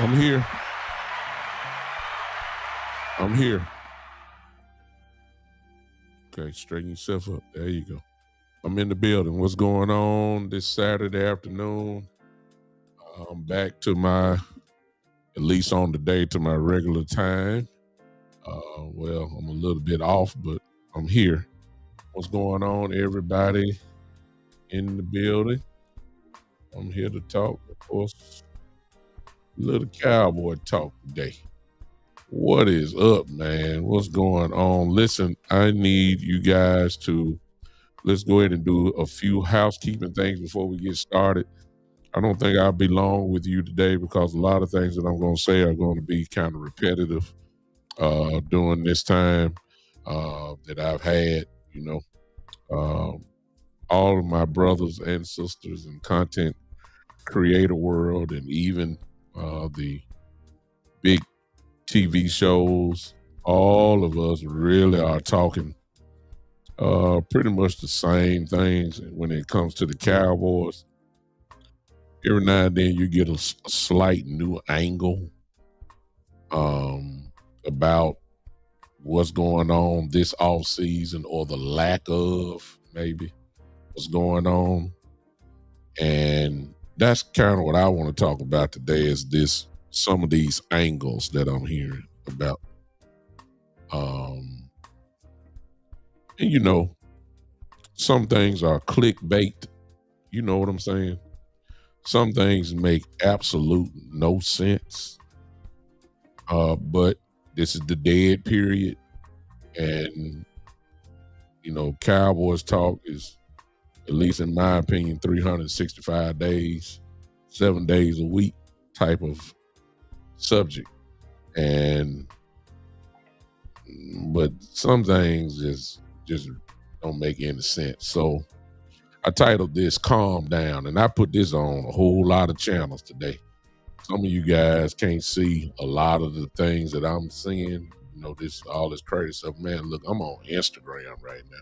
I'm here. I'm here. Okay, straighten yourself up. There you go. I'm in the building. What's going on this Saturday afternoon? I'm back to my, at least on the day, to my regular time. Well, I'm a little bit off, but I'm here. What's going on, everybody in the building? I'm here to talk, of course, a little Cowboy talk today. What is up, man? What's going on? Listen, I need you guys to, let's go ahead and do a few housekeeping things before we get started. I don't think I'll be long with you today because a lot of things that I'm going to say are going to be kind of repetitive during this time that I've had, all of my brothers and sisters in content creator world and even the big TV shows, all of us really are talking Pretty much the same things when it comes to the Cowboys. Every now and then you get a slight new angle about what's going on this off season or the lack of maybe what's going on. And that's kind of what I want to talk about today is some of these angles that I'm hearing about. Um, and some things are clickbait. You know what I'm saying? Some things make absolute no sense. But this is the dead period. And, Cowboys talk is, at least in my opinion, 365 days, 7 days a week type of subject. But some things just don't make any sense. So I titled this Calm Down, and I put this on a whole lot of channels today. Some of you guys can't see a lot of the things that I'm seeing, all this crazy stuff. Man, look, I'm on Instagram right now.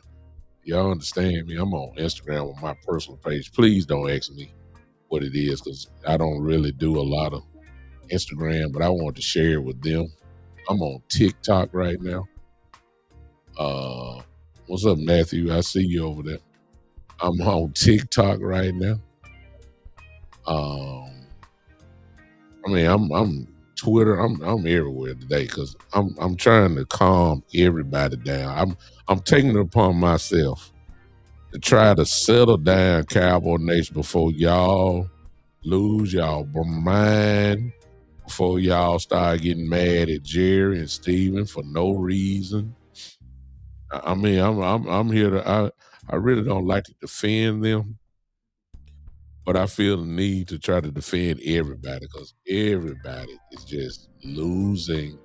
Y'all understand me? I'm on Instagram with my personal page. Please don't ask me what it is because I don't really do a lot of Instagram, but I want to share it with them. I'm on TikTok right now. What's up, Matthew? I see you over there. I'm on TikTok right now. I'm Twitter. I'm everywhere today because I'm trying to calm everybody down. I'm taking it upon myself to try to settle down, Cowboy Nation, before y'all lose y'all mind, before y'all start getting mad at Jerry and Steven for no reason. I'm here to. I really don't like to defend them, but I feel the need to try to defend everybody because everybody is just losing.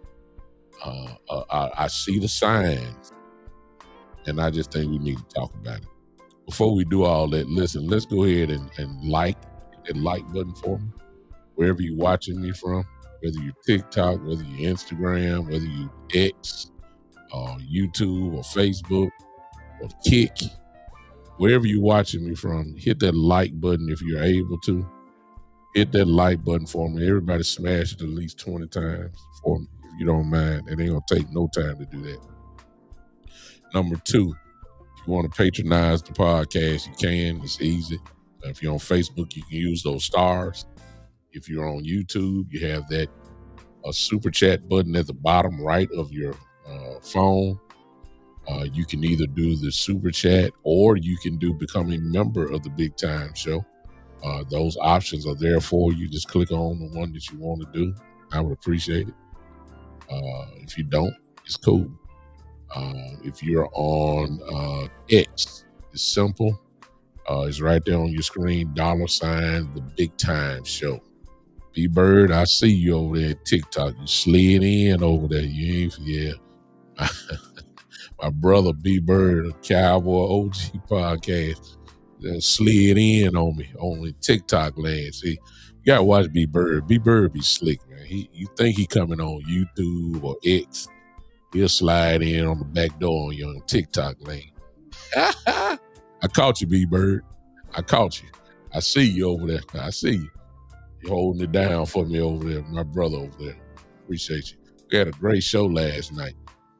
I see the signs, and I just think we need to talk about it. Before we do all that, listen, let's go ahead and hit that like button for me, wherever you're watching me from, whether you're TikTok, whether you're Instagram, whether you X, or YouTube, or Facebook, or Kick. Wherever you're watching me from, hit that like button if you're able to. Hit that like button for me. Everybody smash it at least 20 times for me, if you don't mind. It ain't going to take no time to do that. Number 2, if you want to patronize the podcast, you can. It's easy. If you're on Facebook, you can use those stars. If you're on YouTube, you have that super chat button at the bottom right of your phone. You can either do the super chat or you can become a member of the Big Time Show. Those options are there for you. Just click on the one that you want to do. I would appreciate it. If you don't, it's cool. If you're on X, it's simple. It's right there on your screen, $, the Big Time Show. B-Bird, I see you over there at TikTok. You slid in over there. You ain't, yeah. My brother B-Bird, Cowboy OG podcast, slid in on me on the TikTok land. See, you gotta watch B-Bird. B-Bird be slick, man. You think he coming on YouTube or X, he'll slide in on the back door on your TikTok lane. I caught you, B-Bird. I caught you. I see you over there. I see you. You're holding it down for me over there, my brother over there. Appreciate you. We had a great show last night.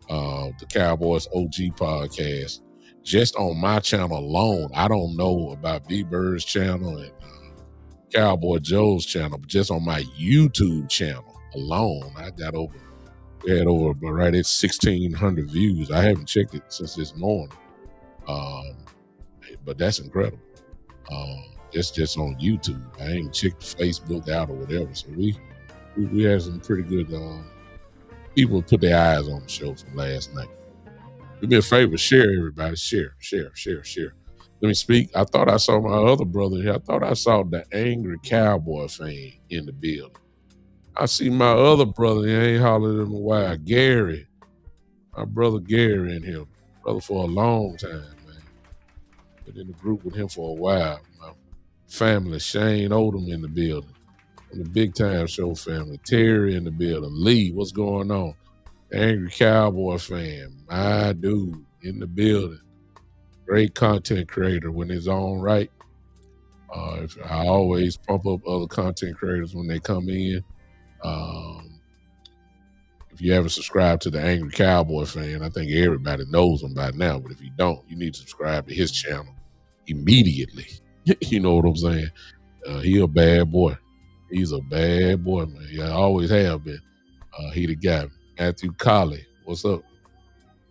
The Cowboys OG podcast. Just on my channel alone, I don't know about B-Bird's channel and Cowboy Joe's channel, but just on my YouTube channel alone, we had over right at 1,600 views. I haven't checked it since this morning, but that's incredible. It's just on YouTube. I ain't checked Facebook out or whatever. So we had some pretty good people put their eyes on the show from last night. Do me a favor, share, everybody. Share. Let me speak. I thought I saw my other brother here. I thought I saw the angry Cowboy fan in the building. I see my other brother. He ain't hollered in a while. Gary. My brother Gary in here. Brother for a long time, man. Been in the group with him for a while. My family, Shane Odom in the building. From the Big Time Show family. Terry in the building. Lee, what's going on? Angry Cowboy fan. My dude in the building. great content creator when it's on right. I always pump up other content creators when they come in. Um, if you haven't subscribed to the Angry Cowboy Fan, I think everybody knows him by now. But if you don't, you need to subscribe to his channel immediately. You know what I'm saying? He a bad boy. He's a bad boy, man. Yeah, I always have been. He the guy. Matthew Colley, what's up?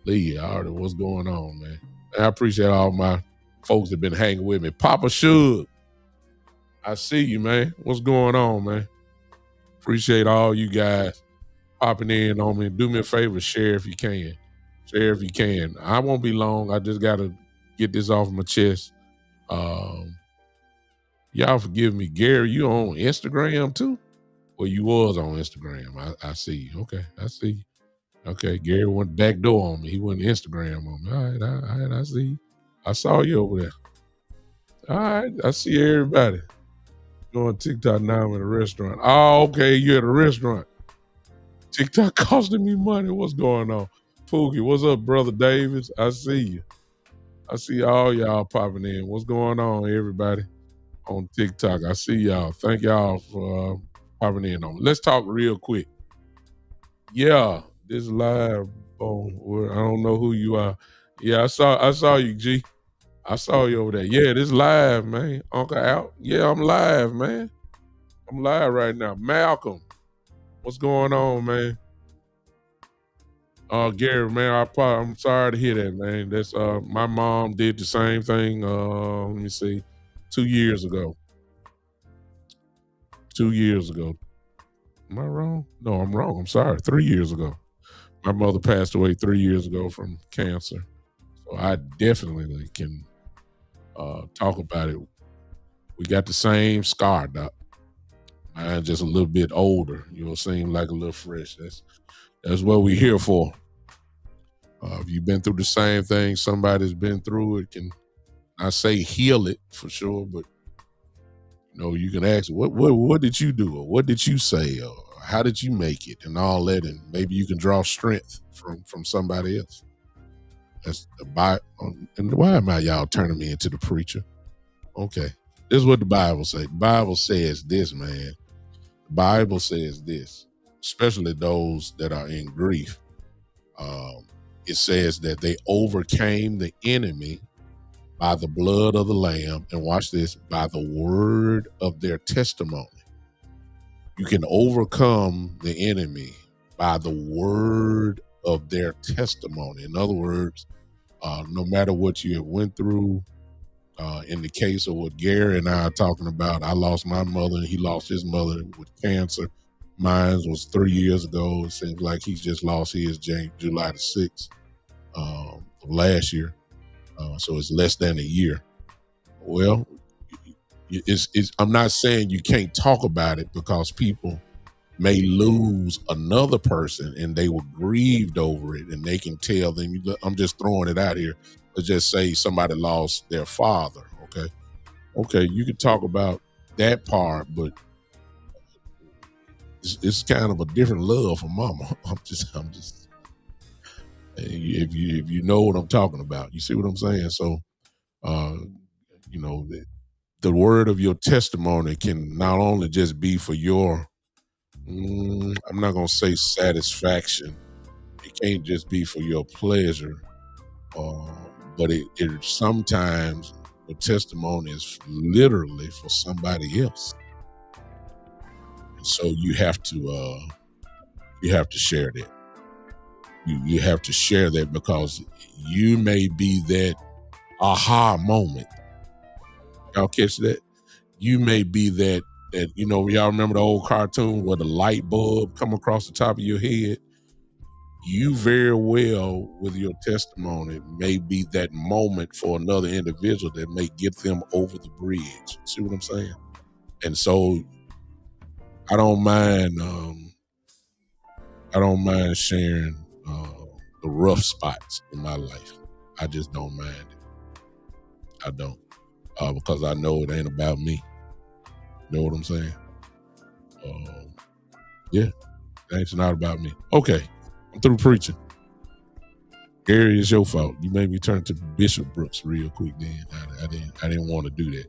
Lee, what's going on, man? I appreciate all my folks that been hanging with me. Papa Shug, I see you, man. What's going on, man? Appreciate all you guys popping in on me. Do me a favor, share if you can. Share if you can. I won't be long. I just got to get this off my chest. Y'all forgive me. Gary, you on Instagram too? Well, you was on Instagram. I see you. Okay, I see you. Okay, Gary went backdoor on me. He went Instagram on me. All right, I see you. I saw you over there. All right, I see everybody. Going TikTok now. I'm in a restaurant. Oh, okay, you're at a restaurant. TikTok costing me money. What's going on? Pookie, what's up, Brother Davis? I see you. I see all y'all popping in. What's going on, everybody? On TikTok. I see y'all. Thank y'all for popping in on me. Let's talk real quick. Yeah, this live. Oh, I don't know who you are. Yeah, I saw you, G. I saw you over there. Yeah, this live, man. Uncle Out. Yeah, I'm live, man. I'm live right now. Malcolm, what's going on, man? Gary, man, I'm sorry to hear that, man. That's my mom did the same thing. Let me see, 2 years ago. 2 years ago. Am I wrong? No, I'm wrong. I'm sorry. 3 years ago. My mother passed away 3 years ago from cancer. So I definitely can talk about it. We got the same scar, Doc. Mine's just a little bit older. You'll seem like a little fresh. That's what we're here for. If you've been through the same thing somebody's been through, it can, I say heal it for sure, but you can ask, what did you do, or what did you say, or how did you make it, and all that, and maybe you can draw strength from somebody else. That's the Bible. And why am I y'all turning me into the preacher? Okay, this is what the Bible says. The Bible says this, man. The Bible says this, especially those that are in grief. It says that they overcame the enemy by the blood of the Lamb, and watch this, by the word of their testimony. You can overcome the enemy by the word of their testimony. In other words, no matter what you have went through, in the case of what Gary and I are talking about, I lost my mother and he lost his mother with cancer. Mine was 3 years ago. It seems like he's just lost his July the 6th of last year. So it's less than a year. Well, I'm not saying you can't talk about it, because people may lose another person and they were grieved over it, and they can tell them. I'm just throwing it out here. Let's just say somebody lost their father. Okay, you can talk about that part, but it's kind of a different love for mama. I'm just. If you know what I'm talking about, you see what I'm saying. So, the word of your testimony can not only just be for your, I'm not gonna say satisfaction. It can't just be for your pleasure, but it sometimes the testimony is literally for somebody else. And so you have to share that. You have to share that, because you may be that aha moment. Y'all catch that? You may be that y'all remember the old cartoon where the light bulb come across the top of your head? You very well, with your testimony, may be that moment for another individual that may get them over the bridge. See what I'm saying? And so I don't mind sharing the rough spots in my life. I just don't mind it. I don't, because I know it ain't about me. You know what I'm saying? Yeah, it's not about me. Okay, I'm through preaching. Gary, it's your fault. You made me turn to Bishop Brooks real quick. Then I didn't want to do that.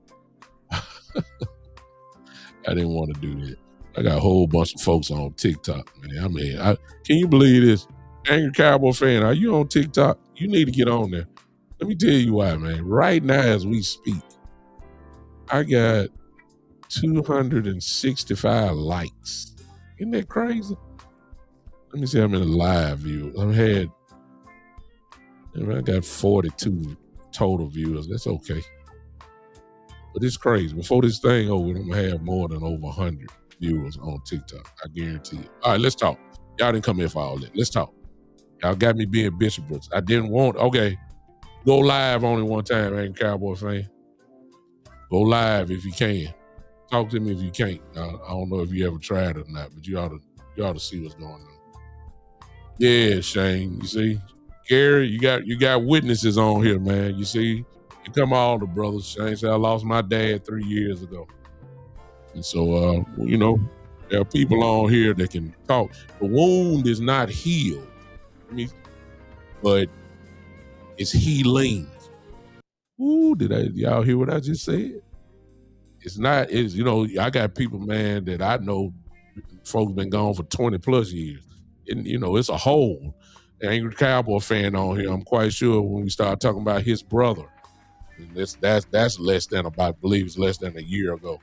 I didn't want to do that. I got a whole bunch of folks on TikTok, man. I mean, can you believe this? Angry Cowboy fan, are you on TikTok? You need to get on there. Let me tell you why, man. Right now, as we speak, I got 265 likes. Isn't that crazy? Let me see how many live viewers. I got 42 total viewers. That's okay. But it's crazy. Before this thing over, I'm going to have more than over 100 viewers on TikTok. I guarantee it. All right, let's talk. Y'all didn't come here for all that. Let's talk. Y'all got me being Bishop Brooks. I didn't want, okay, go live only one time, ain't Cowboy fan. Go live if you can. Talk to me if you can't. I don't know if you ever tried it or not, but you ought to see what's going on. Yeah, Shane. You see, Gary, you got witnesses on here, man. You see, you come all the brothers. Shane said I lost my dad 3 years ago, and so there are people on here that can talk. The wound is not healed, but it's healing. Ooh, y'all hear what I just said? It's not. It's I got people, man, that I know. Folks been gone for 20 plus years. And, it's a whole Angry Cowboy fan on here. I'm quite sure when we start talking about his brother, and that's less than I believe it's less than a year ago.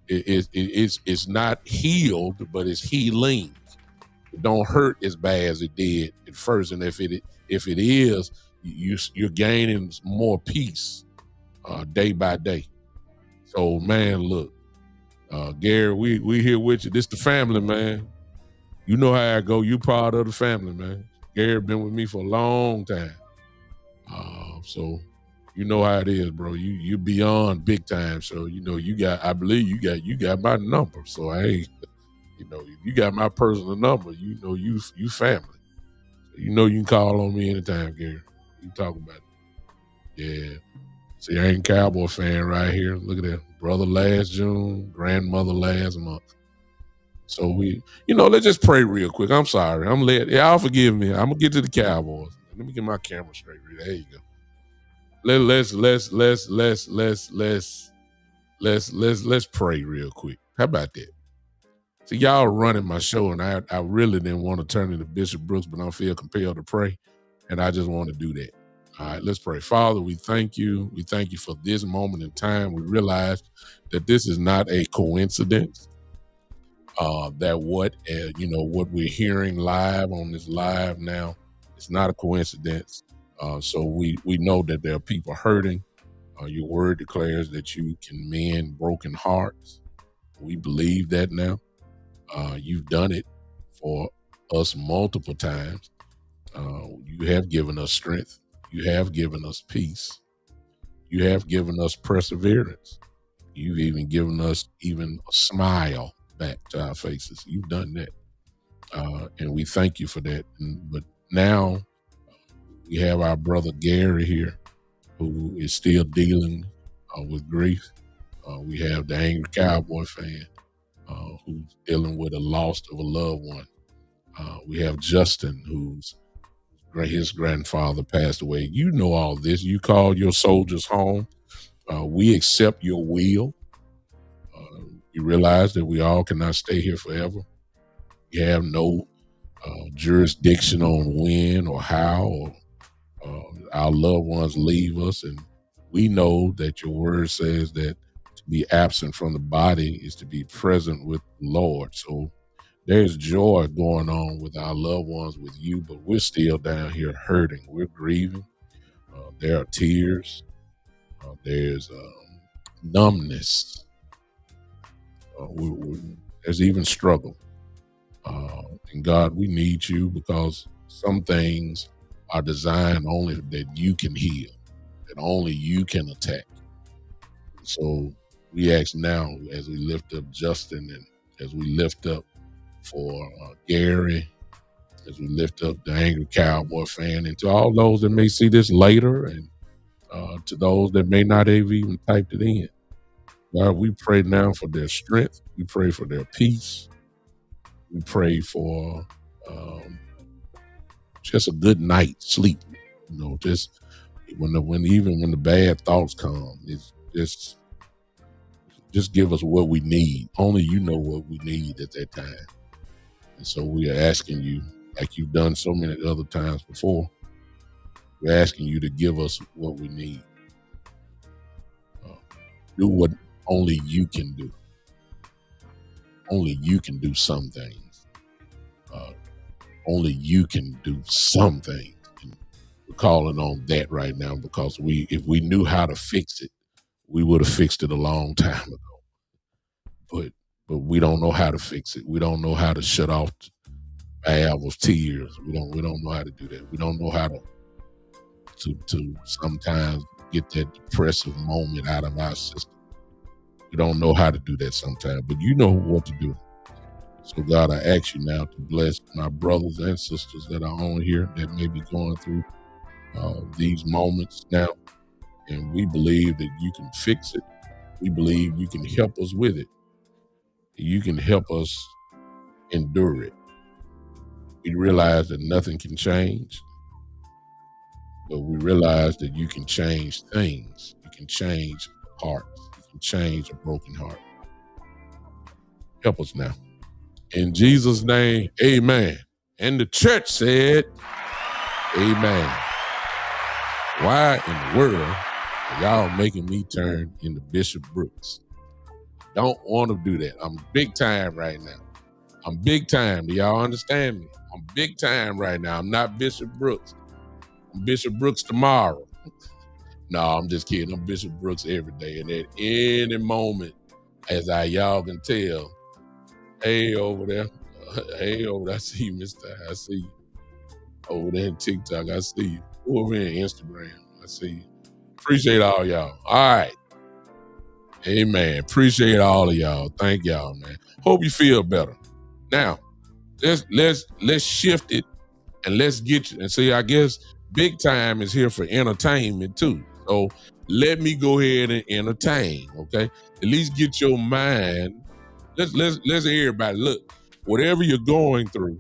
It's not healed, but it's healing. It don't hurt as bad as it did at first, and if it is, you're gaining more peace day by day. So, man, look, Gary, we here with you. This the family, man. You know how I go. You part of the family, man. Gary been with me for a long time. So you know how it is, bro. You beyond big time. So I believe you got my number. So if you got my personal number, you family. So you can call on me anytime, Gary. You talk about it. Yeah. See, I ain't Cowboy fan right here. Look at that. Brother last June, grandmother last month. So let's just pray real quick. I'm sorry. I'm late. Y'all forgive me. I'm gonna get to the Cowboys. Let me get my camera straight. There you go. Let's pray real quick. How about that? So y'all running my show, and I really didn't want to turn into Bishop Brooks, but I feel compelled to pray, and I just want to do that. All right, let's pray. Father, we thank you. We thank you for this moment in time. We realize that this is not a coincidence. That what we're hearing live on this live now, it's not a coincidence. So we know that there are people hurting. Your word declares that you can mend broken hearts. We believe that now. You've done it for us multiple times. You have given us strength. You have given us peace. You have given us perseverance. You've even given us even a smile back to our faces. You've done that. And we thank you for that. But now we have our brother Gary here, who is still dealing with grief. We have the Angry Cowboy fan who's dealing with a loss of a loved one. We have Justin, his grandfather passed away. You know all this. You called your soldiers home. We accept your will. You realize that we all cannot stay here forever. We have no jurisdiction on when or how or our loved ones leave us. And we know that your word says that to be absent from the body is to be present with the Lord. So there's joy going on with our loved ones, with you, but we're still down here hurting. We're grieving. There are tears. There's numbness. There's even struggle. And God, we need you because some things are designed only that you can heal, that only you can attack. So we ask now, as we lift up Justin and as we lift up for Gary, as we lift up the Angry Cowboy fan, and to all those that may see this later, and to those that may not have even typed it in. God, we pray now for their strength. We pray for their peace. We pray for just a good night's sleep. Just even when the bad thoughts come, it's just give us what we need. Only you know what we need at that time. And so we are asking you, like you've done so many other times before, we're asking you to give us what we need. Do what only you can do. Only you can do some things. Only you can do some things. And we're calling on that right now because if we knew how to fix it, we would have fixed it a long time ago. But we don't know how to fix it. We don't know how to shut off the valve of tears. We don't know how to do that. We don't know how to sometimes get that depressive moment out of our system. We don't know how to do that sometimes, but you know what to do. So God, I ask you now to bless my brothers and sisters that are on here that may be going through these moments now. And we believe that you can fix it. We believe you can help us with it. You can help us endure it. We realize that nothing can change, but we realize that you can change things. You can change hearts. You can change a broken heart. Help us now. In Jesus' name, amen. And the church said, amen. Why in the world are y'all making me turn into Bishop Brooks? Don't want to do that. I'm big time right now. I'm big time. Do y'all understand me? I'm big time right now. I'm not Bishop Brooks. I'm Bishop Brooks tomorrow. No, I'm just kidding. I'm Bishop Brooks every day. And at any moment, as y'all can tell, hey over there. Hey over there. I see you, mister. I see you. Over there in TikTok, I see you. Over here in Instagram, I see you. Appreciate all y'all. All right. Amen. Appreciate all of y'all. Thank y'all, man. Hope you feel better. Now, let's shift it and let's get you. And see, I guess big time is here for entertainment too. So let me go ahead and entertain, okay? At least get your mind. Let's everybody look. Whatever you're going through,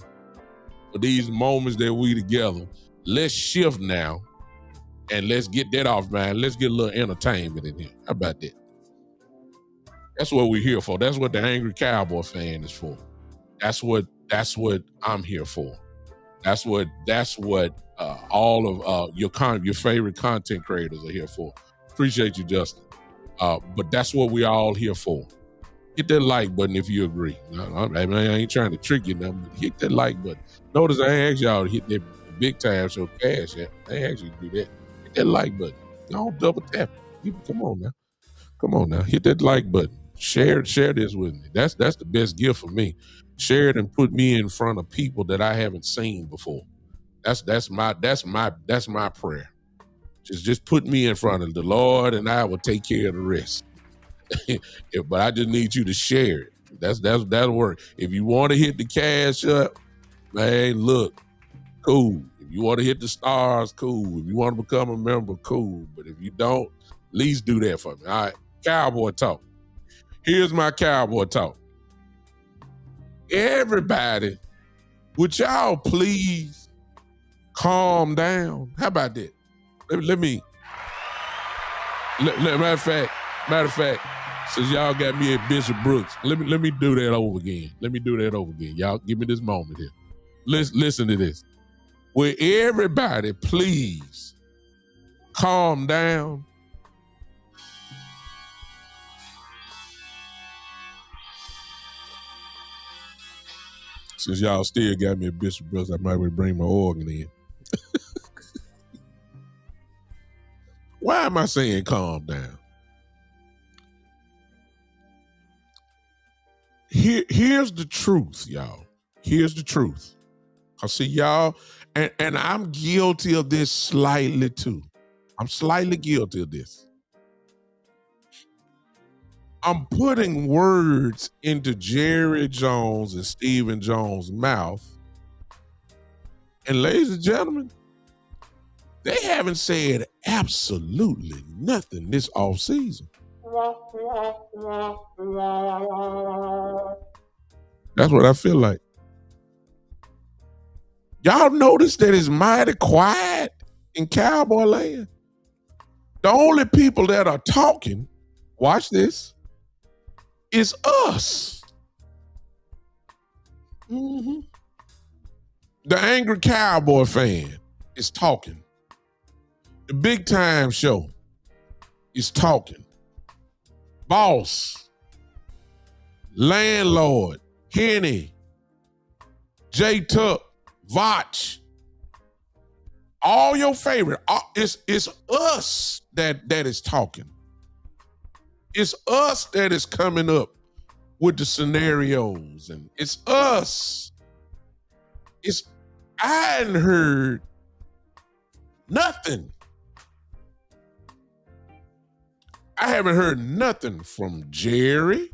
for these moments that we together, let's shift now and let's get that off, man. Let's get a little entertainment in here. How about that? That's what we're here for. That's what the angry Cowboy fan is for. That's what I'm here for. That's what all of your favorite content creators are here for. Appreciate you, Justin. But that's what we all here for. Hit that like button if you agree. I ain't trying to trick you now, but hit that like button. Notice I ain't asked y'all to hit that big time show cash app. I ain't asked you to do that. Hit that like button. Don't double tap it. Come on now. Hit that like button. Share this with me. That's the best gift for me. Share it and put me in front of people that I haven't seen before. That's my prayer. Just put me in front of the Lord and I will take care of the rest. But I just need you to share it. That'll work. If you want to hit the cash up, man, look, cool. If you want to hit the stars, cool. If you want to become a member, cool. But if you don't, at least do that for me. All right, Cowboy talk. Here's my Cowboy talk. Everybody, would y'all please calm down? How about that? Matter of fact, since y'all got me at Bishop Brooks, let me do that over again. Y'all give me this moment here. Listen to this. Will everybody please calm down? Since y'all still got me at Bishop Brooks, I might bring my organ in. Why am I saying calm down? Here's the truth, y'all. Here's the truth. I see y'all, and I'm guilty of this slightly too. I'm slightly guilty of this. I'm putting words into Jerry Jones and Stephen Jones' mouth. And ladies and gentlemen, they haven't said absolutely nothing this offseason. That's what I feel like. Y'all notice that it's mighty quiet in Cowboy land. The only people that are talking, watch this, is us. Mm-hmm. The angry Cowboy fan is talking. The Big Time Show is talking. Boss, Landlord, Henny, J Tuck, Vach, all your favorite. It's us that is talking. It's us that is coming up with the scenarios, and it's us. I hadn't heard nothing. I haven't heard nothing from Jerry.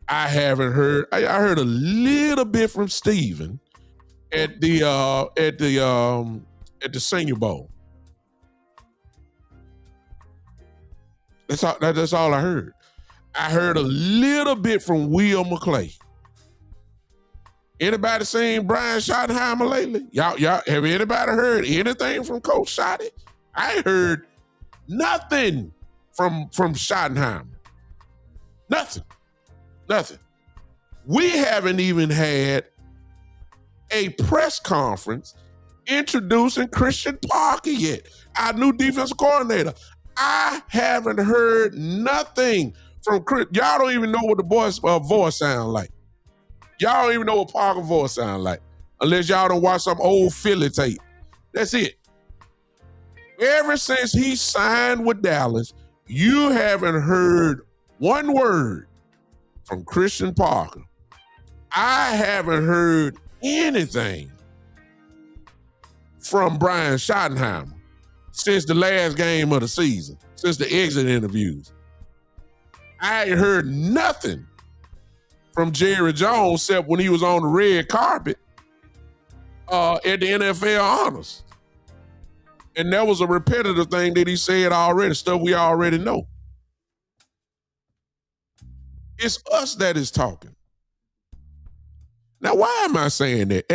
I heard a little bit from Steven at the Senior Bowl. That's all I heard. I heard a little bit from Will McClay. Anybody seen Brian Schottenheimer lately? Y'all have anybody heard anything from Coach Schotty? I heard nothing from Schottenheimer. Nothing. We haven't even had a press conference introducing Christian Parker yet, our new defensive coordinator. I haven't heard nothing from Chris. Y'all don't even know what the boy's voice sounds like. Y'all don't even know what Parker's voice sounds like unless y'all don't watch some old Philly tape. That's it. Ever since he signed with Dallas, you haven't heard one word from Christian Parker. I haven't heard anything from Brian Schottenheimer since the last game of the season, since the exit interviews. I ain't heard nothing from Jerry Jones except when he was on the red carpet at the NFL Honors. And that was a repetitive thing that he said already, stuff we already know. It's us that is talking. Now, why am I saying that?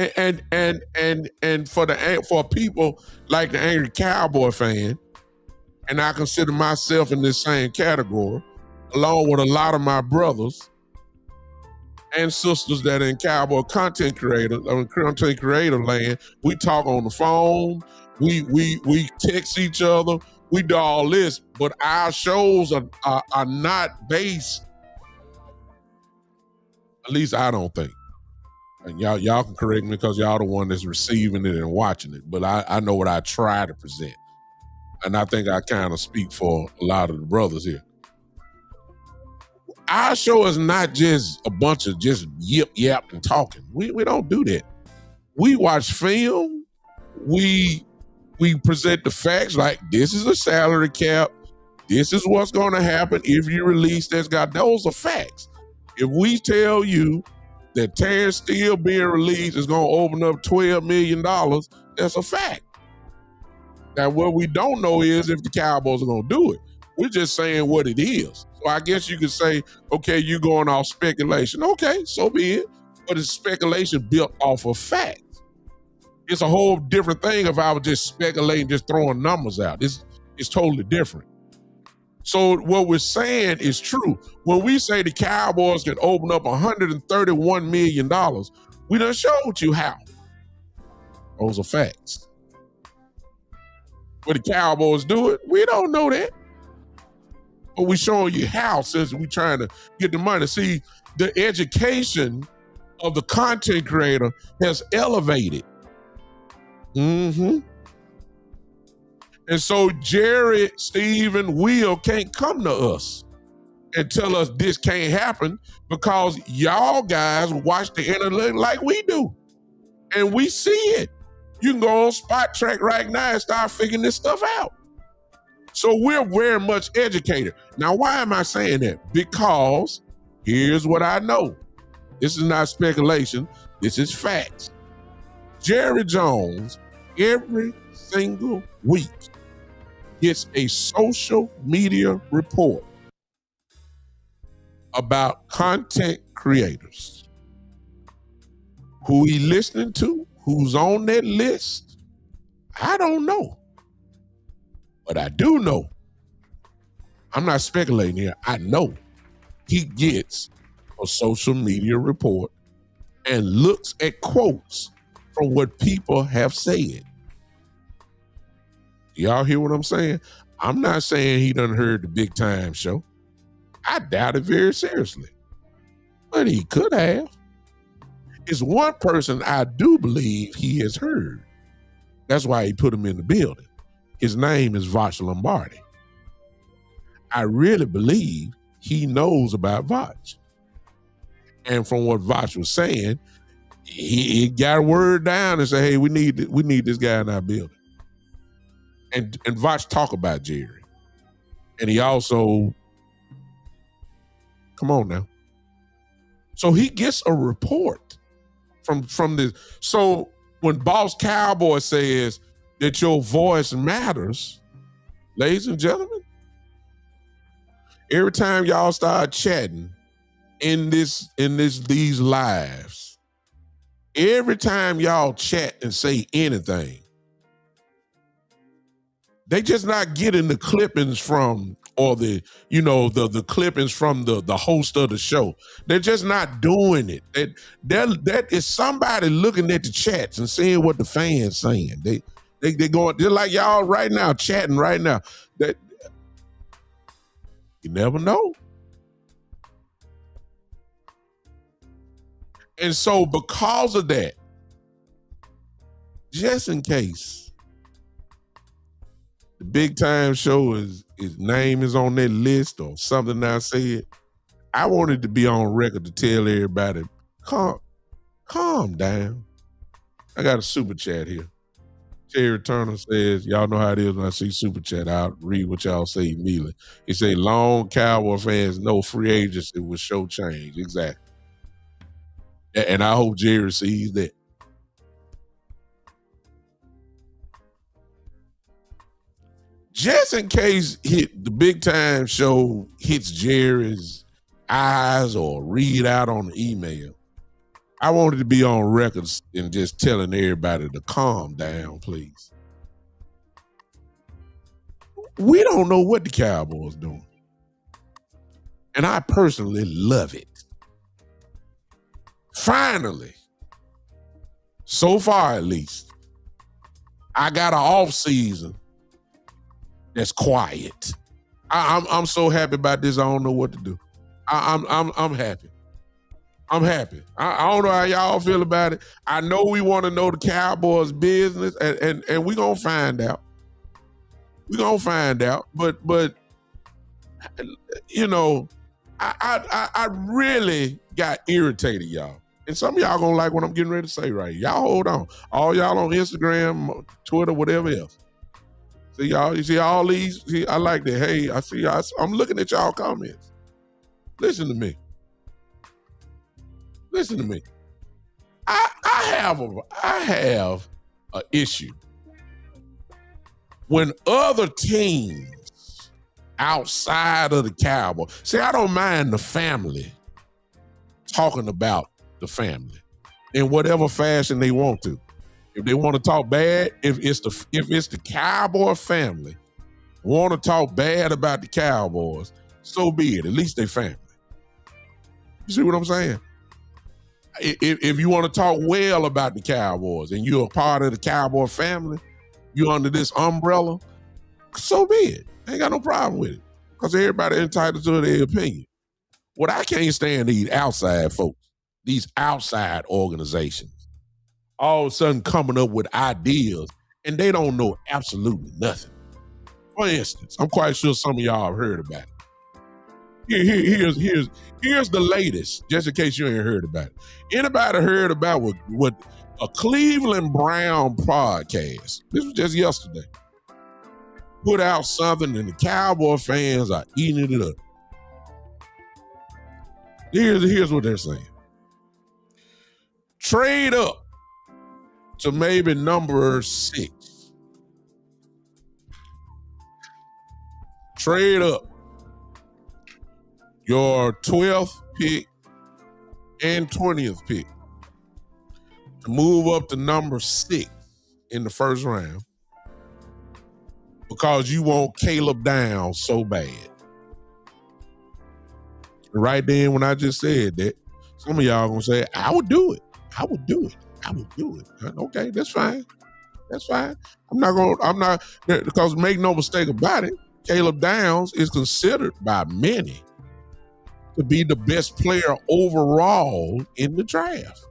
And for people like the angry Cowboy fan, and I consider myself in this same category, along with a lot of my brothers and sisters that are in Cowboy content creator land, we talk on the phone, we text each other, we do all this, but our shows are not based, at least I don't think. And y'all can correct me because y'all the one that's receiving it and watching it, but I know what I try to present. And I think I kind of speak for a lot of the brothers here. Our show is not just a bunch of just yap and talking. We don't do that. We watch film. We present the facts like this is a salary cap. This is what's going to happen if you release this guy. Those are facts. If we tell you that Terrence Steele being released is going to open up $12 million, that's a fact. Now, what we don't know is if the Cowboys are going to do it. We're just saying what it is. So I guess you could say, okay, you're going off speculation. Okay, so be it. But it's speculation built off of facts. It's a whole different thing if I was just speculating, just throwing numbers out. It's totally different. So what we're saying is true. When we say the Cowboys can open up $131 million, we done showed you how. Those are facts. But the Cowboys do it, we don't know that. But we showing you how since we trying to get the money. See, the education of the content creator has elevated. Mm-hmm. And so Jerry, Steven, Will can't come to us and tell us this can't happen because y'all guys watch the internet like we do. And we see it. You can go on Spot Track right now and start figuring this stuff out. So we're very much educated. Now, why am I saying that? Because here's what I know. This is not speculation. This is facts. Jerry Jones, every single week, gets a social media report about content creators. Who he listening to, who's on that list, I don't know. But I do know. I'm not speculating here. I know he gets a social media report and looks at quotes from what people have said. Y'all hear what I'm saying? I'm not saying he done heard the Big Time Show. I doubt it very seriously. But he could have. It's one person I do believe he has heard. That's why he put him in the building. His name is Voch Lombardi. I really believe he knows about Voch. And from what Voch was saying, he got a word down and said, hey, we need this guy in our building. And Voch talk about Jerry. And he also, come on now. So he gets a report from this. So when Boss Cowboy says that your voice matters, ladies and gentlemen, every time y'all start chatting in these lives, every time y'all chat and say anything, they just not getting the clippings from, or the clippings from the host of the show. They're just not doing it. That is somebody looking at the chats and seeing what the fans saying. They're like y'all right now, chatting right now. That you never know. And so because of that, just in case the Big Time Show his name is on that list or something I said, I wanted to be on record to tell everybody, calm down. I got a super chat here. Terry Turner says, y'all know how it is when I see super chat. I'll read what y'all say immediately. He say, long Cowboy fans know free agency will show change. Exactly. And I hope Jerry sees that. Just in case the Big Time Show hits Jerry's eyes or read out on the email, I wanted to be on record and just telling everybody to calm down, please. We don't know what the Cowboys doing. And I personally love it. Finally, so far at least, I got an off season that's quiet. I'm so happy about this. I don't know what to do. I'm happy. I'm happy. I don't know how y'all feel about it. I know we want to know the Cowboys' business, and we're gonna find out. We're gonna find out. But you know, I really got irritated, y'all. And some of y'all gonna like what I'm getting ready to say right here. Y'all hold on. All y'all on Instagram, Twitter, whatever else. See y'all, you see all these, I like that. Hey, I see y'all, I'm looking at y'all comments. Listen to me. Listen to me. I have an issue when other teams outside of the Cowboys. See, I don't mind the family talking about the family in whatever fashion they want to. If they want to talk bad, if it's the Cowboy family want to talk bad about the Cowboys, so be it. At least they family. You see what I'm saying? If you want to talk well about the Cowboys and you're a part of the Cowboy family, you're under this umbrella, so be it. I ain't got no problem with it because everybody entitled to their opinion. What I can't stand these outside folks, these outside organizations, all of a sudden coming up with ideas and they don't know absolutely nothing. For instance, I'm quite sure some of y'all have heard about it. Here's the latest, just in case you ain't heard about it. Anybody heard about what a Cleveland Brown podcast, this was just yesterday, put out something and the Cowboy fans are eating it up. Here's what they're saying. Trade up to maybe number 6. Trade up your 12th pick and 20th pick to move up to number 6 in the first round because you want Caleb down so bad. Right then, when I just said that, some of y'all gonna say, I would do it. I would do it. I would do it. Okay, that's fine. That's fine. Because make no mistake about it, Caleb Downs is considered by many to be the best player overall in the draft.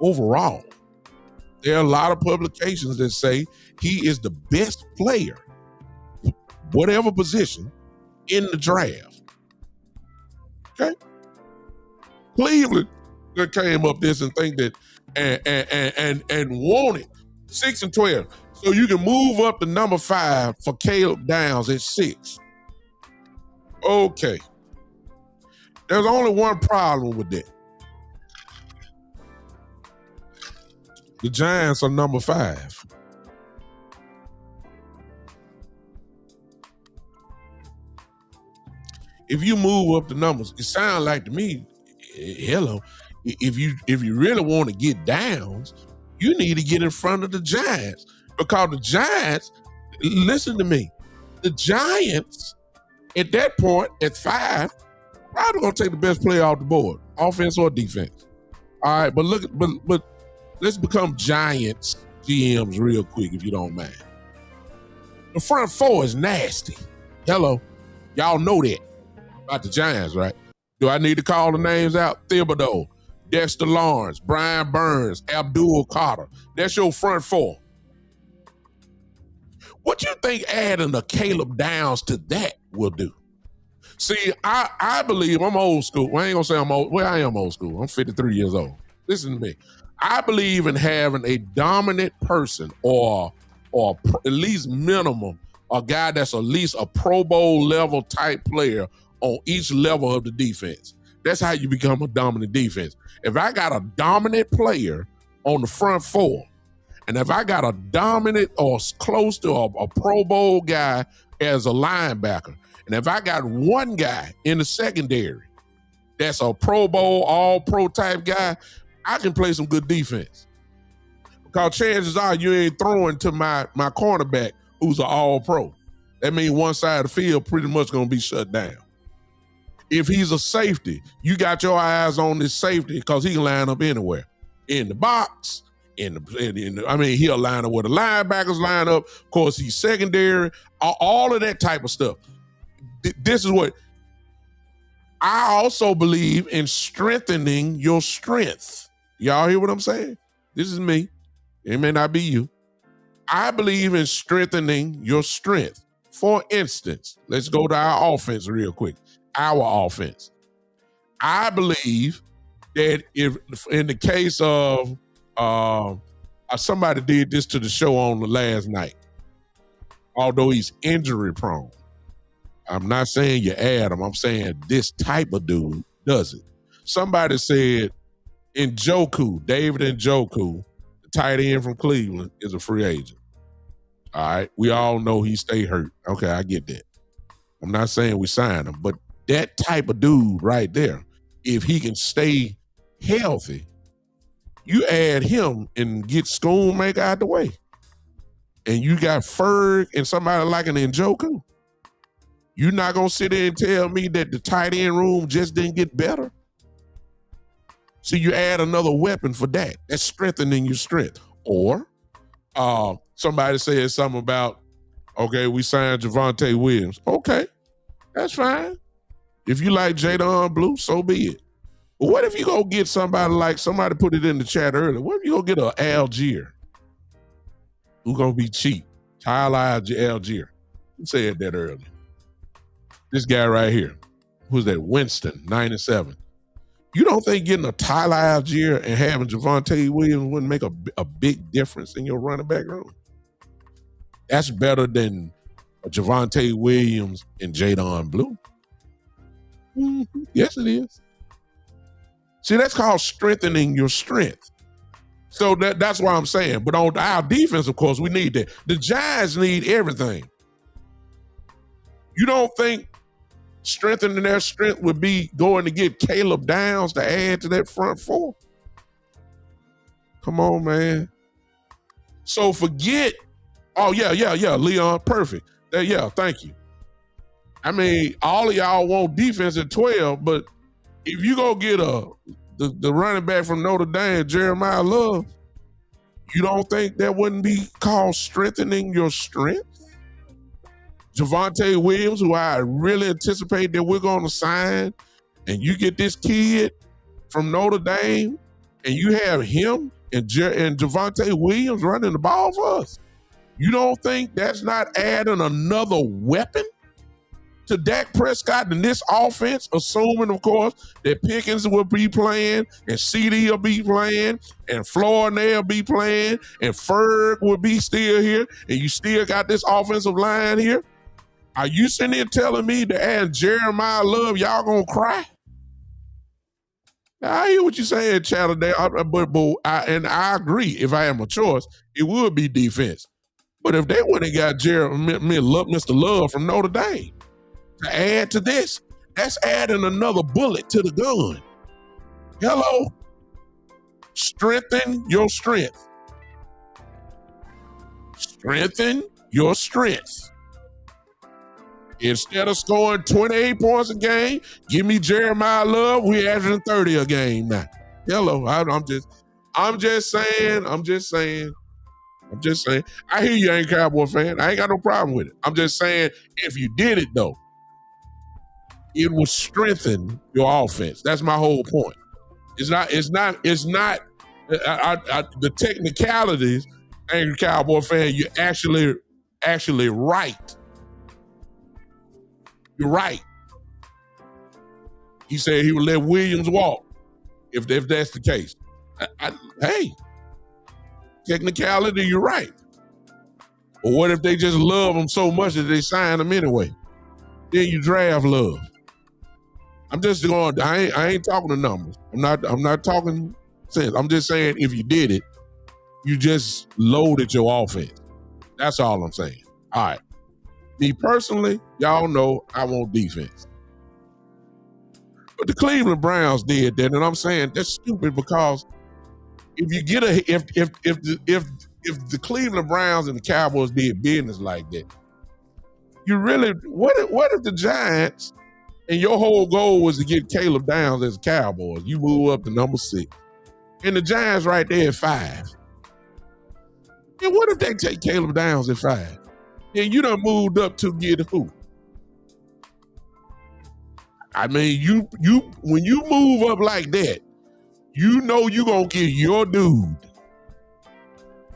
Overall. There are a lot of publications that say he is the best player, whatever position, in the draft. Okay? Cleveland came up this and think that and want it. 6 and 12. So you can move up to number 5 for Caleb Downs at 6. Okay. There's only one problem with that. The Giants are number 5. If you move up the numbers, it sounds like to me, hello, if you really want to get Downs, you need to get in front of the Giants, because the Giants, listen to me, the Giants at that point at 5 probably gonna take the best player off the board, offense or defense. All right, but let's become Giants GMs real quick if you don't mind. The front 4 is nasty. Hello, y'all know that about the Giants, right? Do I need to call the names out? Thibodeau, Dexter Lawrence, Brian Burns, Abdul Carter. That's your front 4. What you think adding a Caleb Downs to that will do? See, I believe, I'm old school. Well, I ain't gonna say I'm old. Well, I am old school. I'm 53 years old. Listen to me. I believe in having a dominant person or at least minimum, a guy that's at least a Pro Bowl level type player on each level of the defense. That's how you become a dominant defense. If I got a dominant player on the front 4, and if I got a dominant or close to a Pro Bowl guy as a linebacker, and if I got one guy in the secondary that's a Pro Bowl, all-pro type guy, I can play some good defense. Because chances are you ain't throwing to my cornerback who's an all-pro. That means one side of the field pretty much going to be shut down. If he's a safety, you got your eyes on this safety because he can line up anywhere. In the box, he'll line up where the linebackers line up. Of course, he's secondary, all of that type of stuff. This is what I also believe in, strengthening your strength. Y'all hear what I'm saying? This is me. It may not be you. I believe in strengthening your strength. For instance, let's go to our offense real quick. Our offense. I believe that if in the case of somebody did this to the show on the last night, although he's injury prone, I'm not saying you add him. I'm saying this type of dude does it. Somebody said Njoku, David Njoku, the tight end from Cleveland, is a free agent. All right. We all know he stay hurt. Okay, I get that. I'm not saying we sign him, but that type of dude right there, if he can stay healthy, you add him and get Schoonmaker out the way. And you got Ferg and somebody like an Njoku. You're not going to sit there and tell me that the tight end room just didn't get better. So you add another weapon for that. That's strengthening your strength. Or somebody said something about, okay, we signed Javonte Williams. Okay, that's fine. If you like Jadon Blue, so be it. But what if you go get somebody put it in the chat earlier, what if you go get an Algier who's going to be cheap? Tyler Algier. Who said that earlier? This guy right here. Who's that? Winston, 97. You don't think getting a Tyler Algier and having Javonte Williams wouldn't make a big difference in your running back room? That's better than Javonte Williams and Jadon Blue. Mm-hmm. Yes, it is. See, that's called strengthening your strength. So that's why I'm saying. But on our defense, of course, we need that. The Giants need everything. You don't think strengthening their strength would be going to get Caleb Downs to add to that front 4? Come on, man. So forget, Leon, perfect. Yeah, thank you. I mean, all of y'all want defense at 12, but if you go get the running back from Notre Dame, Jeremiah Love, you don't think that wouldn't be called strengthening your strength? Javonte Williams, who I really anticipate that we're going to sign, and you get this kid from Notre Dame, and you have him and Javonte Williams running the ball for us. You don't think that's not adding another weapon to Dak Prescott in this offense, assuming, of course, that Pickens will be playing and CD will be playing and Flournoy will be playing and Ferg will be still here, and you still got this offensive line here? Are you sitting there telling me to add Jeremiah Love, y'all gonna cry? I hear what you're saying, Chatterday, and I agree. If I have a choice, it would be defense. But if they would have got Mr. Love from Notre Dame to add to this, that's adding another bullet to the gun. Hello? Strengthen your strength. Strengthen your strength. Instead of scoring 28 points a game, give me Jeremiah Love. We're averaging 30 a game now. Hello, I'm just saying. I hear you ain't a Cowboy fan. I ain't got no problem with it. I'm just saying, if you did it though, it would strengthen your offense. That's my whole point. It's not the technicalities. Angry Cowboy fan, you're actually right. You're right. He said he would let Williams walk if that's the case. Hey, technicality, you're right. But what if they just love him so much that they sign him anyway? Then you draft Love. I'm just going. I ain't talking the numbers. I'm not talking sense. I'm just saying if you did it, you just loaded your offense. That's all I'm saying. All right. Me personally, y'all know I want defense. But the Cleveland Browns did that, and I'm saying that's stupid because if you get if the Cleveland Browns and the Cowboys did business like that, you really what if the Giants and your whole goal was to get Caleb Downs as a Cowboys? You move up to number 6, and the Giants right there at 5. And what if they take Caleb Downs at 5? And you done moved up to get who? I mean, you when you move up like that, you know you gonna get your dude.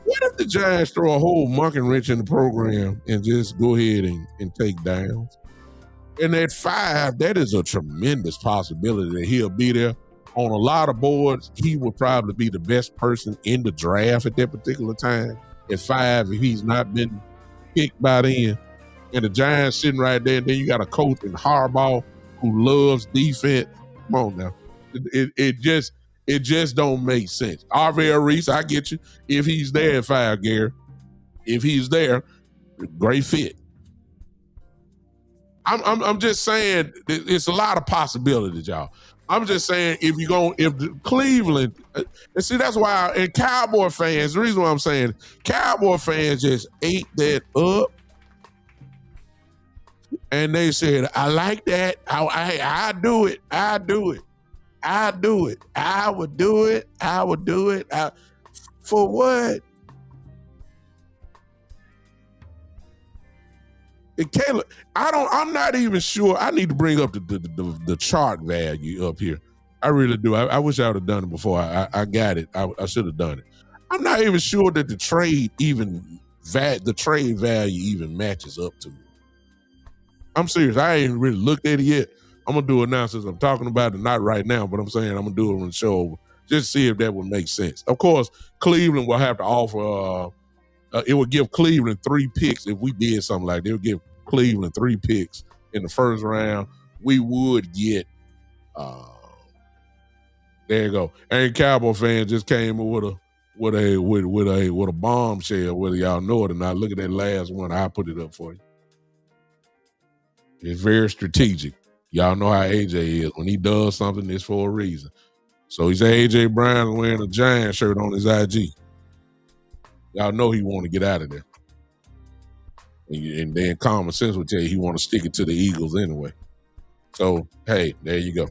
What if the Giants throw a whole monkey wrench in the program and just go ahead and take Downs? And at 5, that is a tremendous possibility that he'll be there. On a lot of boards, he would probably be the best person in the draft at that particular time. At 5, if he's not been picked by then, and the Giants sitting right there, and then you got a coach in Harbaugh who loves defense. Come on now, it just don't make sense. Arvell Reese, I get you. If he's there at 5, Gary, if he's there, great fit. I'm just saying it's a lot of possibilities, y'all. I'm just saying if Cleveland, and see that's why, and Cowboy fans, the reason why I'm saying Cowboy fans just ate that up, and they said, I like that. I do it. I do it. I do it. I would do it. I would do it. For what? And Caleb, I'm not even sure. I need to bring up the chart value up here. I really do. I wish I would have done it before. I got it. I should have done it. I'm not even sure that the trade value even matches up to it. I'm serious. I ain't really looked at it yet. I'm gonna do it now since I'm talking about it. Not right now, but I'm saying I'm gonna do it on the show just to see if that would make sense. Of course, Cleveland will have to offer. It would give Cleveland 3 picks if we did something like that. It would give Cleveland 3 picks in the first round. We would get. There you go. And Cowboy fans just came with a bombshell, whether y'all know it or not. Look at that last one. I put it up for you. It's very strategic. Y'all know how AJ is. When he does something, it's for a reason. So he said AJ Brown wearing a Giant shirt on his IG. Y'all know he want to get out of there. And then common sense would tell you he want to stick it to the Eagles anyway. So, hey, there you go.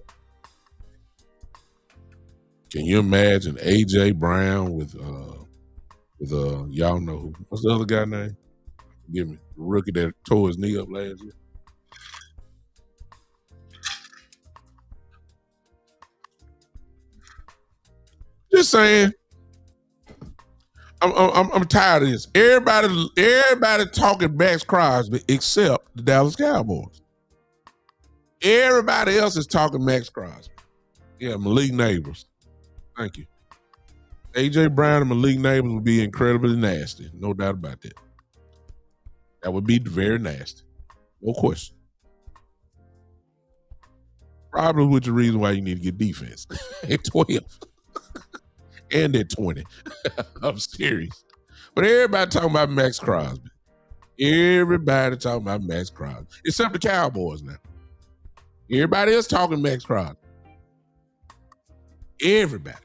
Can you imagine A.J. Brown with y'all know what's the other guy name? Forgive me, the rookie that tore his knee up last year. Just saying. I'm tired of this. Everybody talking Max Crosby except the Dallas Cowboys. Everybody else is talking Max Crosby. Yeah, Malik Neighbors. Thank you. A.J. Brown and Malik Neighbors would be incredibly nasty. No doubt about that. That would be very nasty. No question. Probably which is the reason why you need to get defense at 12 and at 20. I'm serious. But everybody talking about Max Crosby. Everybody talking about Max Crosby. Except the Cowboys now. Everybody else talking Max Crosby. Everybody.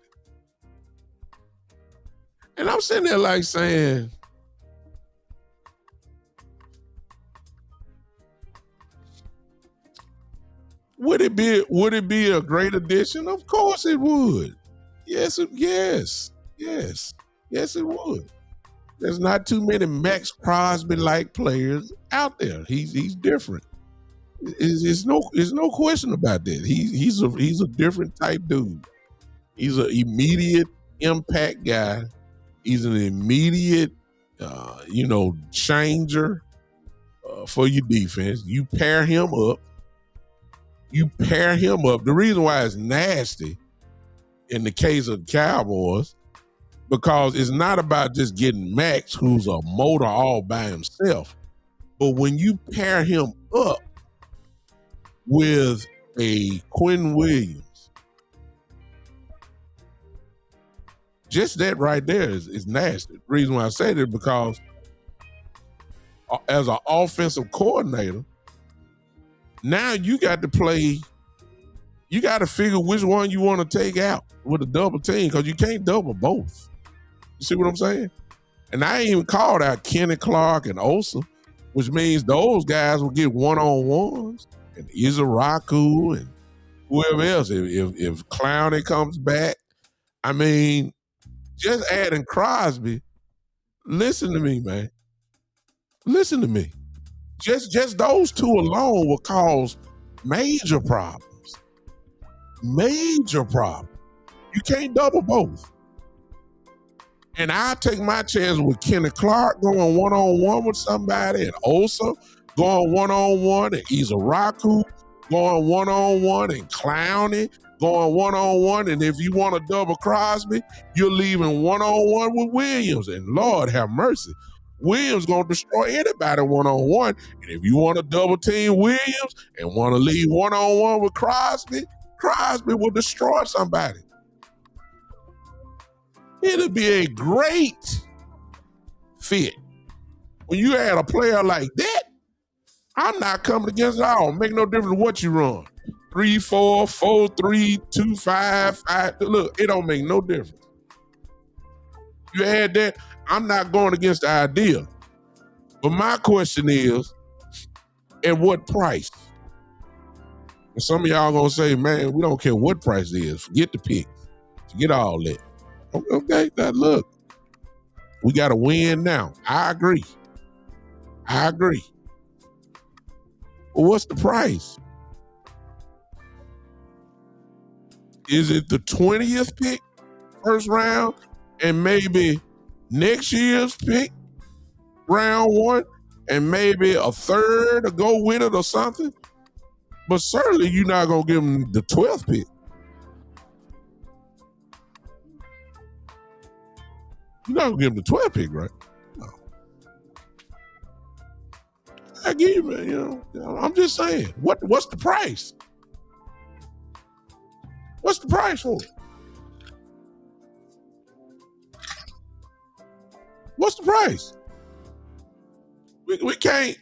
And I'm sitting there like saying, would it be a great addition? Of course it would. Yes, it would. There's not too many Max Crosby-like players out there. He's different. There's no question about that. He's a different type dude. He's an immediate impact guy. He's an immediate, changer for your defense. You pair him up. The reason why it's nasty in the case of the Cowboys, because it's not about just getting Max, who's a motor all by himself, but when you pair him up with a Quinn Williams, just that right there is nasty. The reason why I say that is because as an offensive coordinator, now you got to play, you got to figure which one you want to take out with a double team, because you can't double both. You see what I'm saying? And I ain't even called out Kenny Clark and Osa, which means those guys will get one-on-ones, and Izaraku and whoever else. If Clowney comes back, I mean, just adding Crosby, listen to me, man. Listen to me. Just those two alone will cause major problems. Major problem. You can't double both. And I'll take my chance with Kenny Clark going one-on-one with somebody, and Osa going one-on-one, and Izaraku going one-on-one, and Clowney going one-on-one. And if you want to double Crosby, you're leaving one-on-one with Williams. And Lord have mercy, Williams going to destroy anybody one-on-one. And if you want to double team Williams and want to leave one-on-one with Crosby, Crosby will destroy somebody. It'll be a great fit. When you add a player like that, I'm not coming against it all. Make no difference what you run. 3-4, 4-3, 2-5, 5. Look, it don't make no difference. You add that, I'm not going against the idea. But my question is, at what price? And some of y'all gonna say, man, we don't care what price it is. Forget the pick. Forget all that. Okay, now look, we got to win now. I agree. But what's the price? Is it the 20th pick, first round, and maybe next year's pick, round 1, and maybe a third to go with it or something? But certainly you're not going to give them the 12th pick. You're not going to give them the 12th pick, right? No. I give you, man, I'm just saying, what's the price? What's the price for it? What's the price? We can't.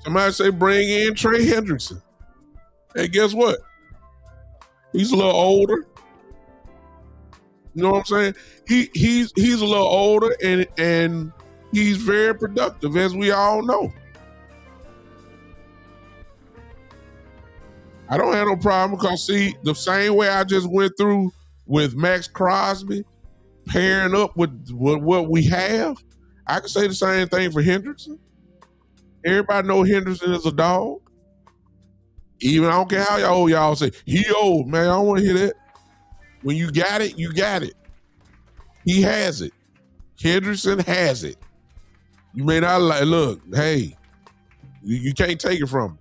Somebody say bring in Trey Hendrickson. Hey, guess what? He's a little older. You know what I'm saying? He's a little older, and He's very productive, as we all know. I don't have no problem because, see, the same way I just went through with Max Crosby, pairing up with what we have, I can say the same thing for Hendrickson. Everybody know Hendrickson is a dog. Even I don't care how y'all say, he old, man. I don't want to hear that. When you got it, you got it. He has it. Hendrickson has it. You may not like, look, hey, you can't take it from him.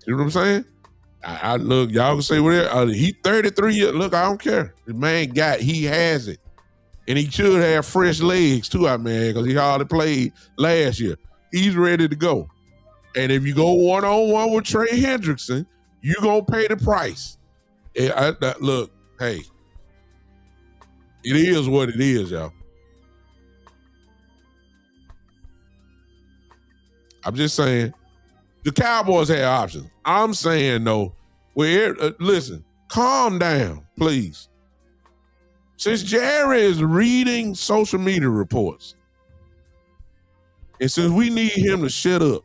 You know what I'm saying? I look, y'all can say whatever. He 33 years. Look, I don't care. The man he has it. And he should have fresh legs too, man, because he hardly played last year. He's ready to go. And if you go one-on-one with Trey Hendrickson, you're going to pay the price. Look, hey, it is what it is, y'all. I'm just saying, the Cowboys have options. I'm saying, though, listen, calm down, please. Since Jerry is reading social media reports, and since we need him to shut up,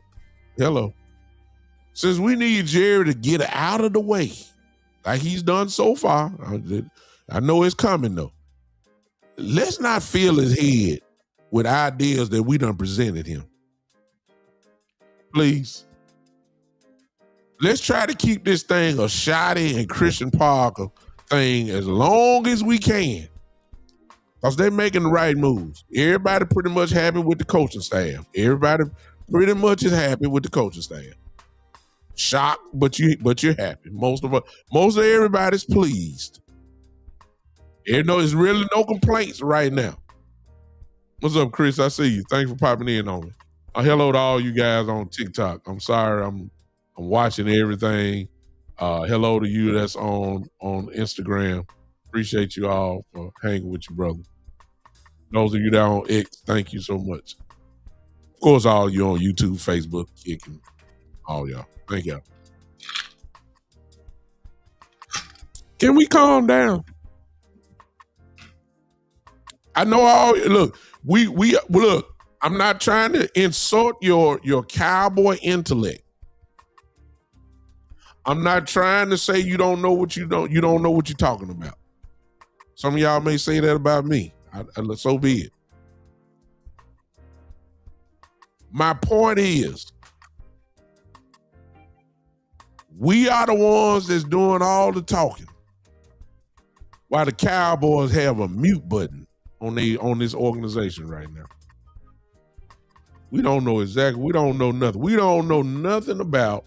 since we need Jerry to get out of the way, like he's done so far, I know it's coming, though. Let's not fill his head with ideas that we done presented him. Please. Let's try to keep this thing a Shotty and Christian Parker thing as long as we can. Because they're making the right moves. Everybody pretty much happy with the coaching staff. Everybody pretty much is happy with the coaching staff. Shocked, but you're happy. Most of everybody's pleased. There's really no complaints right now. What's up, Chris? I see you. Thanks for popping in on me. Hello to all you guys on TikTok. I'm sorry, I'm watching everything. Hello to you that's on Instagram. Appreciate you all for hanging with you, brother. Those of you that are on X, thank you so much. Of course, all you on YouTube, Facebook, Kick, and all y'all. Thank y'all. Can we calm down? I know look, I'm not trying to insult your cowboy intellect. I'm not trying to say you don't know what you don't know what you're talking about. Some of y'all may say that about me. So be it. My point is, we are the ones that's doing all the talking, while the Cowboys have a mute button on this organization right now. We don't know exactly. We don't know nothing. We don't know nothing about.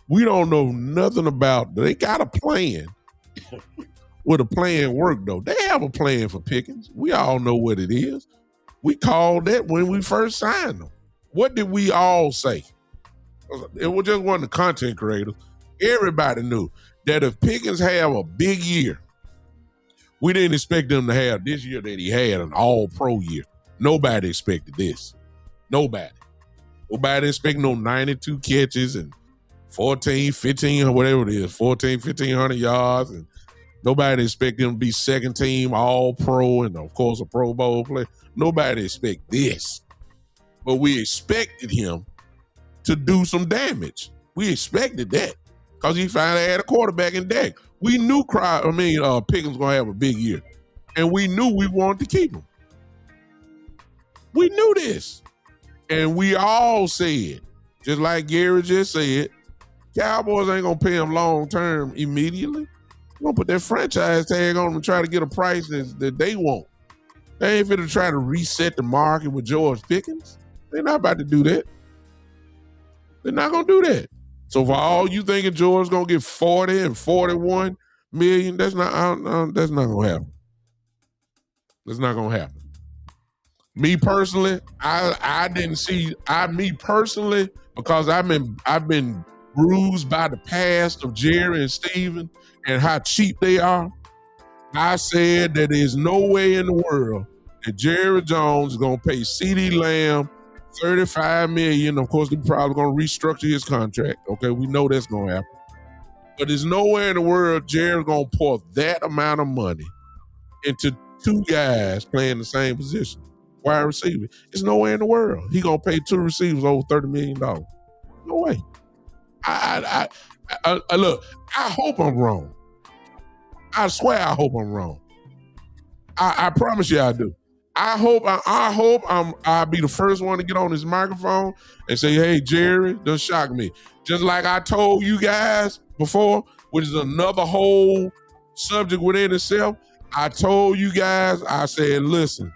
They got a plan. Would a plan work, though? They have a plan for Pickens. We all know what it is. We called that when we first signed them. What did we all say? It was just one of the content creators. Everybody knew that if Pickens have a big year, we didn't expect them to have this year that he had, an all-pro year. Nobody expected this. Nobody expected no 92 catches and 14, 15, whatever it is, 1,500 yards. And nobody expected him to be second team all-pro and, of course, a Pro Bowl player. Nobody expected this. But we expected him to do some damage. We expected that because he finally had a quarterback in Dak. We knew Pickens was going to have a big year, and we knew we wanted to keep him. We knew this, and we all said, just like Gary just said, Cowboys ain't going to pay him long-term immediately. They're going to put that franchise tag on him and try to get a price that they want. They ain't finna try to reset the market with George Pickens. They're not about to do that. They're not going to do that. So for all you thinking George's going to get 40 and 41 million, that's not going to happen. That's not going to happen. Me personally, I didn't see, because I've been bruised by the past of Jerry and Steven and how cheap they are. I said that there's no way in the world that Jerry Jones is going to pay CeeDee Lamb $35 million. Of course, they're probably going to restructure his contract. Okay, we know that's going to happen. But there's nowhere in the world Jerry's going to pour that amount of money into two guys playing the same position, wide receiver. It's nowhere in the world he gonna pay two receivers over $30 million. No way. I look. I hope I'm wrong. I swear, I hope I'm wrong. I promise you, I do. I hope I'll be the first one to get on this microphone and say, "Hey, Jerry, don't shock me." Just like I told you guys before, which is another whole subject within itself. I told you guys, I said, listen,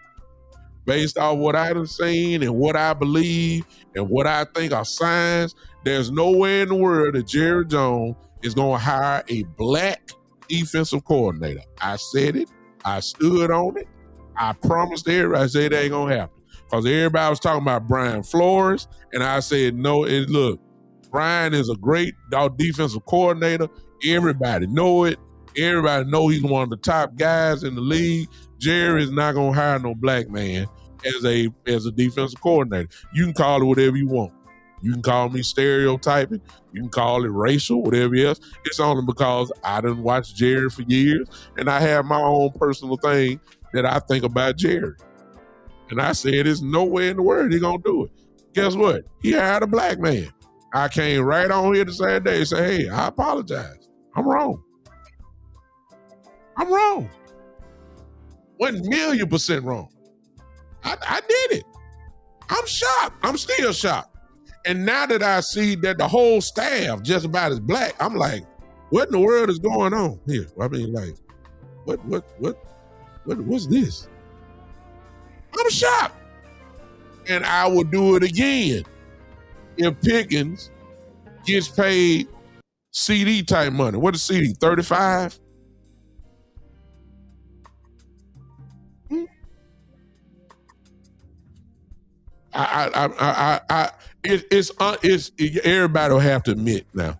based off what I've seen and what I believe and what I think are signs, there's nowhere in the world that Jerry Jones is going to hire a black defensive coordinator. I said it. I stood on it. I promised everybody, I said it ain't going to happen. Because everybody was talking about Brian Flores, and I said, no, look, Brian is a great defensive coordinator. Everybody know it. Everybody know he's one of the top guys in the league. Jerry is not going to hire no black man as a defensive coordinator. You can call it whatever you want. You can call me stereotyping. You can call it racial, whatever else. It's only because I done watched Jerry for years, and I have my own personal thing that I think about Jerry. And I said, there's nowhere in the world he's going to do it. Guess what? He hired a black man. I came right on here the same day and said, hey, I apologize. I'm wrong. I'm wrong. 1,000,000% wrong. I did it. I'm shocked. I'm still shocked. And now that I see that the whole staff just about is black, I'm like, what in the world is going on here? I mean, like, what's this? I'm shocked. And I would do it again if Pickens gets paid CD type money. What is CD? 35? It's everybody will have to admit now,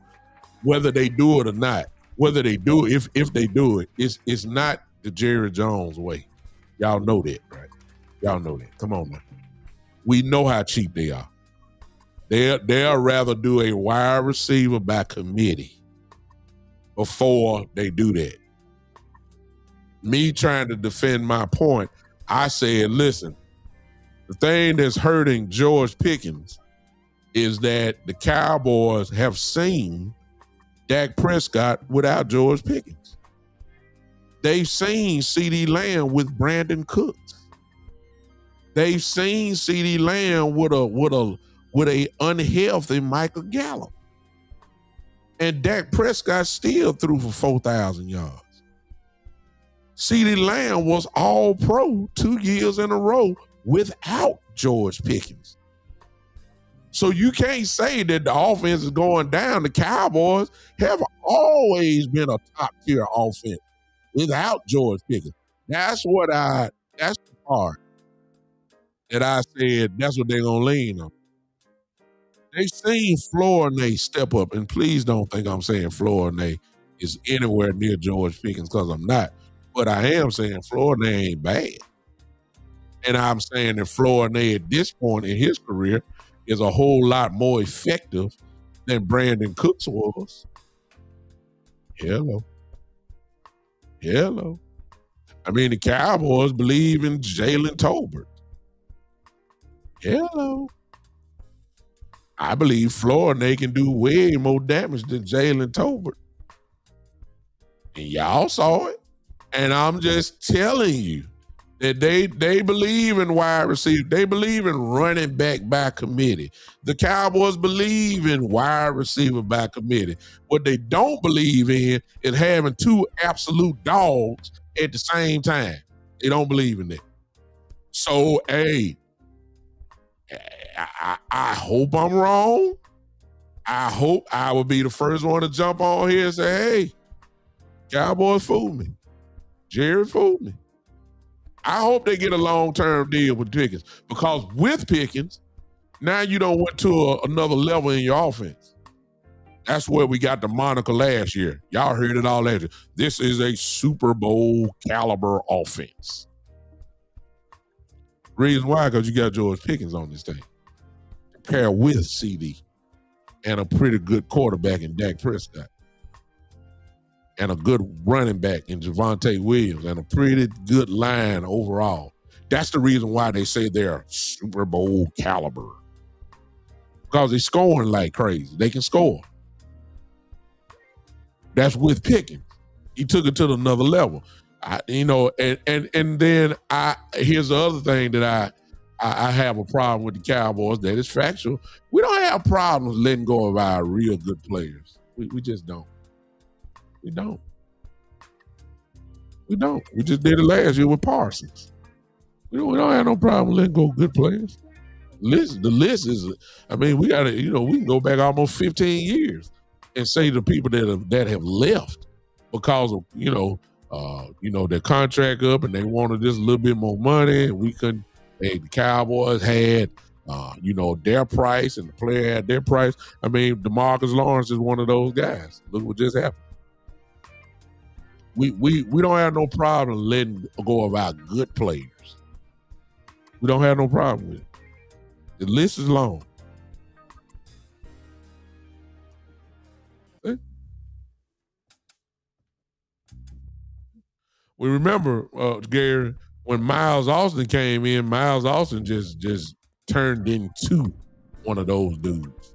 whether they do it or not. Whether they do it, if they do it, it's not the Jerry Jones way. Y'all know that, right? Y'all know that. Come on now. We know how cheap they are. They'll rather do a wide receiver by committee before they do that. Me trying to defend my point, I said, listen, the thing that's hurting George Pickens is that the Cowboys have seen Dak Prescott without George Pickens. They've seen CeeDee Lamb with Brandon Cooks. They've seen CeeDee Lamb with a unhealthy Michael Gallup. And Dak Prescott still threw for 4,000 yards. CeeDee Lamb was all pro 2 years in a row without George Pickens. So you can't say that the offense is going down. The Cowboys have always been a top-tier offense without George Pickens. That's the part that I said that's what they're going to lean on. They seen Flournoy step up, and please don't think I'm saying Flournoy is anywhere near George Pickens, because I'm not. But I am saying Flournoy ain't bad. And I'm saying that Flournoy at this point in his career is a whole lot more effective than Brandon Cooks was. Hello. I mean, the Cowboys believe in Jalen Tolbert. Hello. I believe Flournoy can do way more damage than Jalen Tolbert. And y'all saw it. And I'm just telling you that they believe in wide receiver. They believe in running back by committee. The Cowboys believe in wide receiver by committee. What they don't believe in is having two absolute dogs at the same time. They don't believe in that. So, hey, I hope I'm wrong. I hope I will be the first one to jump on here and say, hey, Cowboys fooled me. Jerry fooled me. I hope they get a long-term deal with Pickens, because with Pickens, now you don't went to another level in your offense. That's where we got the moniker last year. Y'all heard it all last year. This is a Super Bowl caliber offense. Reason why? Because you got George Pickens on this thing. Pair with CD and a pretty good quarterback in Dak Prescott. and a good running back in Javonte Williams and a pretty good line overall. That's the reason why they say they're Super Bowl caliber. Because they're scoring like crazy. They can score. That's with Pickens. He took it to another level. And then here's the other thing that I have a problem with the Cowboys that is factual. We don't have problems letting go of our real good players. We just don't. We don't. We don't. We just did it last year with Parsons. We don't have no problem letting go of good players. The list is, I mean, we got to, we can go back almost 15 years and say the people that have left because of, their contract up and they wanted just a little bit more money. And we couldn't, the Cowboys had, their price and the player had their price. I mean, DeMarcus Lawrence is one of those guys. Look what just happened. We don't have no problem letting go of our good players. We don't have no problem with it. The list is long. See? We remember, Gary, when Miles Austin came in, Miles Austin just turned into one of those dudes.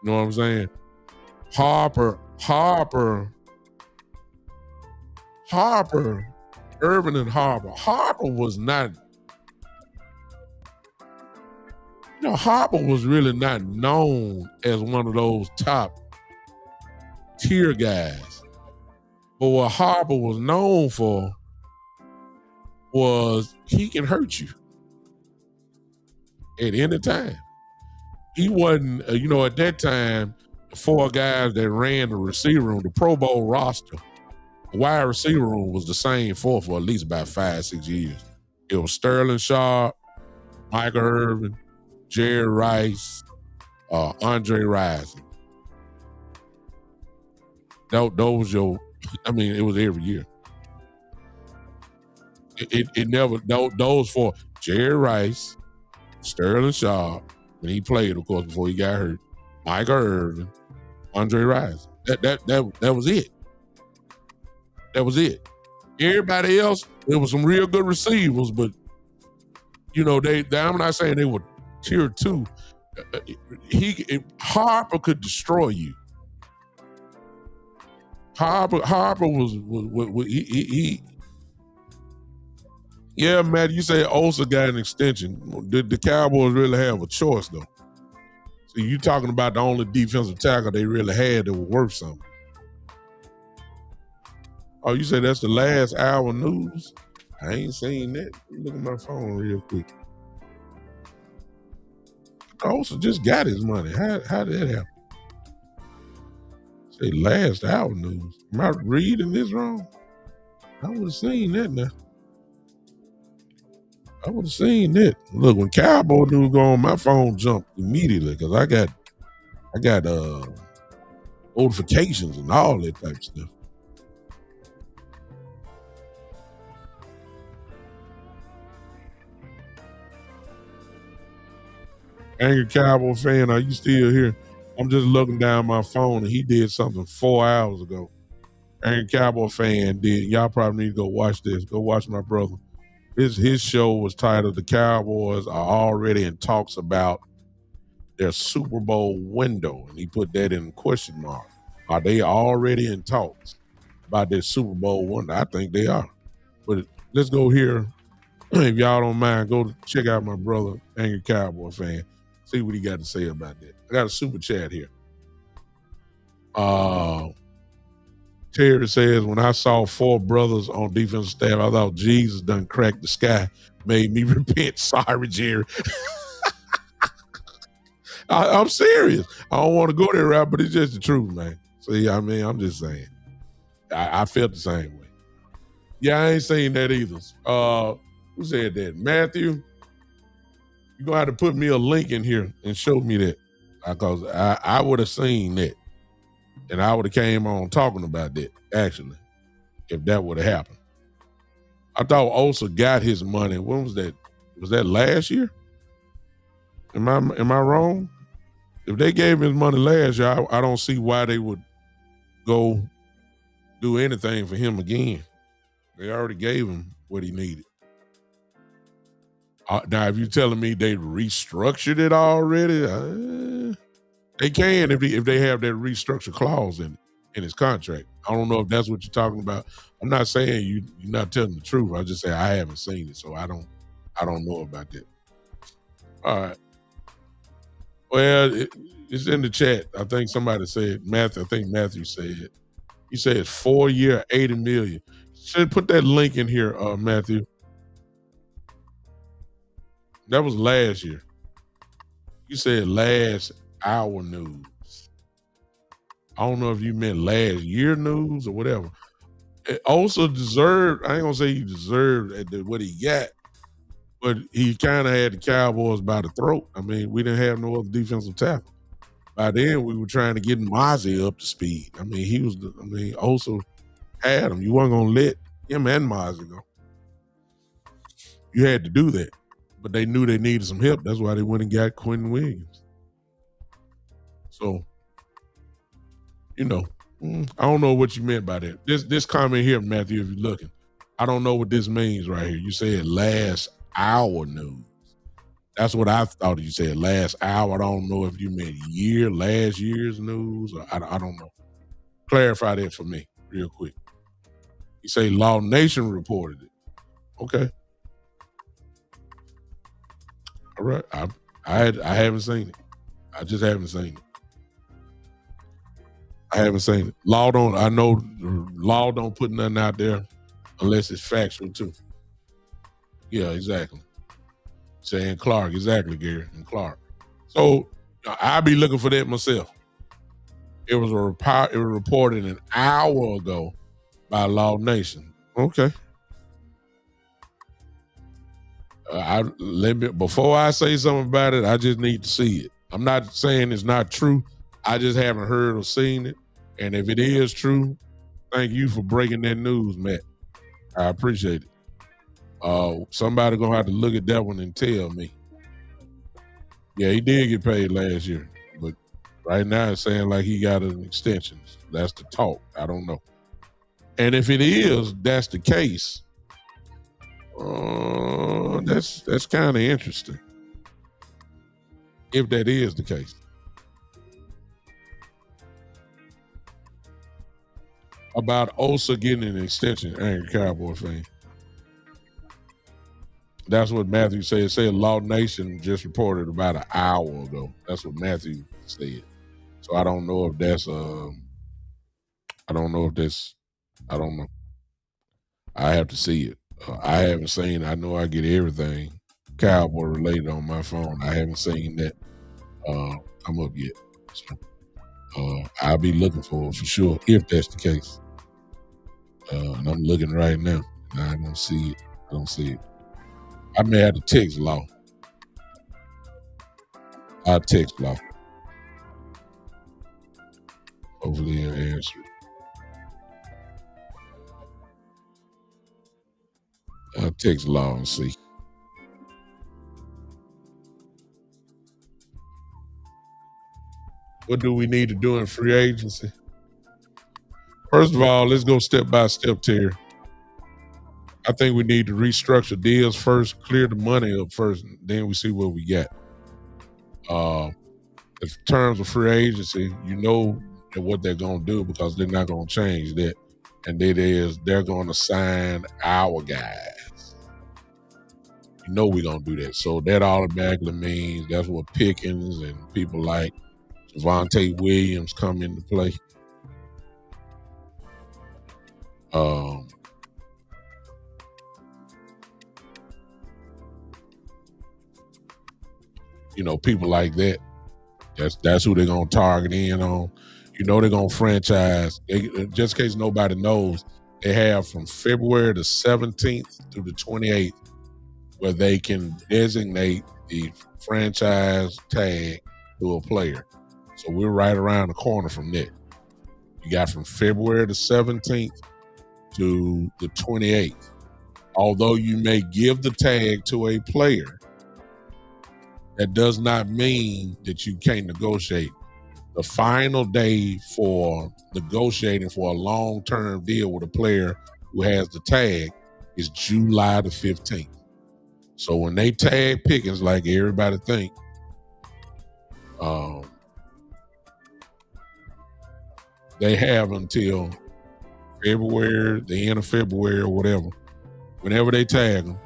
You know what I'm saying? Irvin and Harper. Harper was not, Harper was really not known as one of those top tier guys. But what Harper was known for was he can hurt you at any time. He wasn't, at that time, the four guys that ran the receiver room, the Pro Bowl roster, the wide receiver room was the same for at least about 5-6 years. It was Sterling Sharp, Michael Irvin, Jerry Rice, Andre Rison. Those it was every year. It never, those four, Jerry Rice, Sterling Sharp, when he played, of course, before he got hurt, Michael Irvin, Andre Rison. That was it. That was it. Everybody else, there was some real good receivers, but I'm not saying they were tier 2. Harper could destroy you. Harper was he. Yeah, Matt, you say Osa got an extension. Did the Cowboys really have a choice though? So you talking about the only defensive tackle they really had that was worth something? Oh, you say that's the last hour news? I ain't seen that. Look at my phone real quick. Osa just got his money. How did that happen? Say last hour news. Am I reading this wrong? I would have seen that now. I would have seen that. Look, when Cowboy news go on, my phone jumped immediately because I got notifications and all that type of stuff. Angry Cowboy fan, are you still here? I'm just looking down my phone and he did something 4 hours ago. Angry Cowboy fan did. Y'all probably need to go watch this. Go watch my brother. His show was titled "The Cowboys Are Already in Talks About Their Super Bowl Window," and he put that in question mark. Are they already in talks about their Super Bowl window? I think they are. But let's go here. If y'all don't mind, go check out my brother, Angry Cowboy fan. See what he got to say about that. I got a super chat here. Terry says, when I saw 4 brothers on defensive staff, I thought Jesus done cracked the sky. Made me repent. Sorry, Jerry. I'm serious. I don't want to go there, right? But it's just the truth, man. See, I mean, I'm just saying. I felt the same way. Yeah, I ain't saying that either. Who said that? Matthew? You're going to have to put me a link in here and show me that. Because I would have seen that. And I would have came on talking about that, actually, if that would have happened. I thought Osa got his money. When was that? Was that last year? Am I wrong? If they gave him his money last year, I don't see why they would go do anything for him again. They already gave him what he needed. Now, if you're telling me they restructured it already, they can if they have that restructure clause in his contract. I don't know if that's what you're talking about. I'm not saying you're not telling the truth. I just say I haven't seen it, so I don't know about that. All right. Well, it's in the chat. I think somebody said Matthew. I think Matthew said he said it's 4 year, 80 million. Should put that link in here, Matthew. That was last year. You said last hour news. I don't know if you meant last year news or whatever. It also deserved, I ain't gonna say he deserved what he got, but he kind of had the Cowboys by the throat. I mean, we didn't have no other defensive tackle. By then, we were trying to get Mozzie up to speed. I mean, also had him. You weren't gonna let him and Mozzie go. You had to do that. But they knew they needed some help. That's why they went and got Quentin Williams. So, I don't know what you meant by that. This comment here, Matthew, if you're looking, I don't know what this means right here. You said last hour news. That's what I thought you said, last hour. I don't know if you meant last year's news, or I don't know. Clarify that for me real quick. You say Law Nation reported it. Okay. All right. I haven't seen it. I just haven't seen it. I haven't seen it. I know Law don't put nothing out there unless it's factual too. Yeah, exactly. Saying Clark, exactly, Gary, and Clark. So I'll be looking for that myself. It was reported an hour ago by Law Nation. Okay. Before I say something about it, I just need to see it. I'm not saying it's not true. I just haven't heard or seen it. And if it is true, thank you for breaking that news, Matt. I appreciate it. Somebody gonna have to look at that one and tell me. Yeah, he did get paid last year, but right now it's saying like he got an extension. That's the talk. I don't know. And if it is, that's the case. That's kind of interesting. If that is the case. About Osa getting an extension, I ain't a Cowboy fan. That's what Matthew said. It said Law Nation just reported about an hour ago. That's what Matthew said. So I don't know if that's I don't know. I have to see it. I haven't seen. I know I get everything Cowboy related on my phone. I haven't seen that come up yet. So I'll be looking for it for sure if that's the case. And I'm looking right now. And I don't see it. I may have to text Law. I'll text Law. Hopefully he'll answer it. I'll text Law and see. What do we need to do in free agency? First of all, let's go step by step, Terry. I think we need to restructure deals first, clear the money up first, and then we see what we got. In terms of free agency, you know what they're going to do because they're not going to change that. And that is they're going to sign our guys. You know we're going to do that. So that automatically means that's what Pickens and people like Javonte Williams come into play. People like that. That's who they're gonna target in on. They're gonna franchise. Just in case nobody knows, they have from February the 17th through the 28th where they can designate the franchise tag to a player. So we're right around the corner from that. You got from February the 17th to the 28th. Although you may give the tag to a player, that does not mean that you can't negotiate the final day for negotiating for a long-term deal with a player who has the tag is July the 15th. So when they tag Pickens, like everybody think, they have until February, the end of February or whatever, whenever they tag them,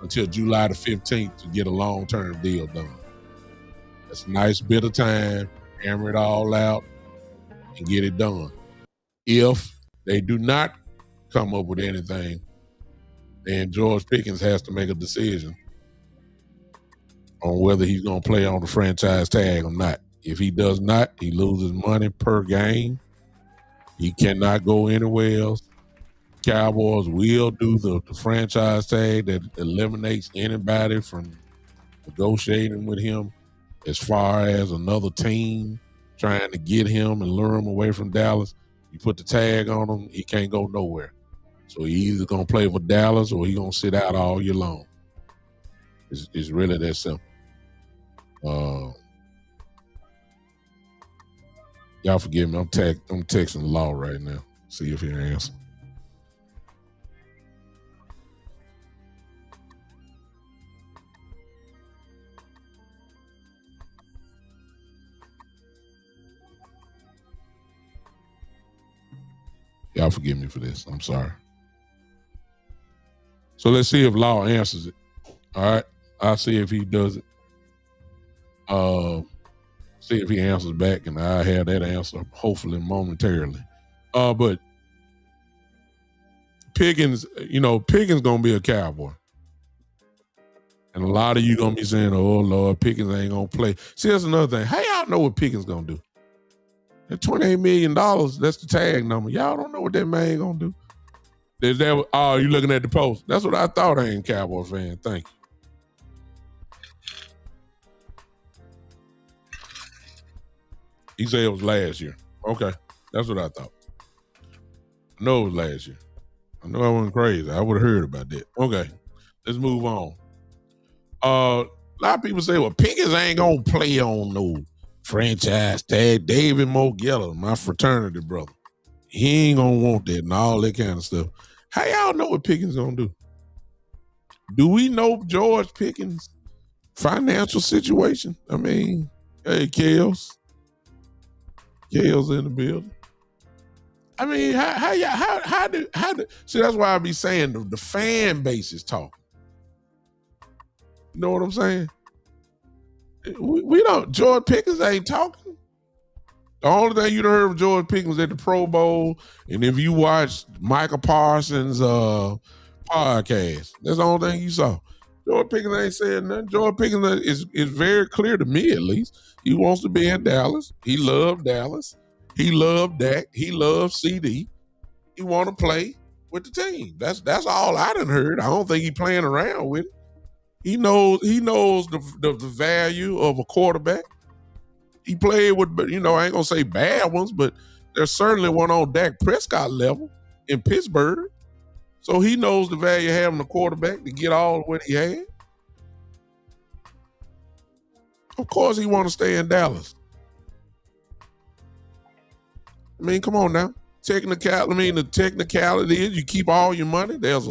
until July the 15th to get a long-term deal done. That's a nice bit of time, hammer it all out, and get it done. If they do not come up with anything, then George Pickens has to make a decision on whether he's going to play on the franchise tag or not. If he does not, he loses money per game. He cannot go anywhere else. Cowboys will do the franchise tag that eliminates anybody from negotiating with him as far as another team trying to get him and lure him away from Dallas. You put the tag on him, he can't go nowhere. So he's either going to play for Dallas or he's going to sit out all year long. It's really that simple. Y'all forgive me. I'm texting Law right now. See if he answers. Y'all forgive me for this. I'm sorry. So let's see if Law answers it. All right. I'll see if he does it. See if he answers back, and I have that answer hopefully momentarily. But Pickens, Pickens gonna be a Cowboy. And a lot of you gonna be saying, oh Lord, Pickens ain't gonna play. See, that's another thing. How y'all know what Pickens gonna do? That $28 million, that's the tag number. Y'all don't know what that man gonna do. You looking at the post? That's what I thought. I ain't a Cowboy fan. Thank you. He said it was last year. Okay. That's what I thought. I know it was last year. I know I wasn't crazy. I would have heard about that. Okay. Let's move on. A lot of people say, well, Pickens ain't going to play on no franchise tag. David Mogilla, my fraternity brother. He ain't going to want that and all that kind of stuff. How y'all know what Pickens going to do? Do we know George Pickens' financial situation? I mean, hey, Kels in the building. I mean, how do see? That's why I be saying the fan base is talking. You know what I'm saying? We don't. George Pickens ain't talking. The only thing you heard of George Pickens at the Pro Bowl, and if you watched Michael Parsons' podcast, that's the only thing you saw. George Pickens ain't saying nothing. George Pickens is very clear to me, at least. He wants to be in Dallas. He loved Dallas. He loved Dak. He loved CD. He want to play with the team. That's all I done heard. I don't think he playing around with it. He knows the value of a quarterback. He played with, I ain't gonna say bad ones, but there's certainly one on Dak Prescott level in Pittsburgh. So he knows the value of having a quarterback to get all what he had. Of course he want to stay in Dallas. I mean, come on now. The technicality is you keep all your money. There's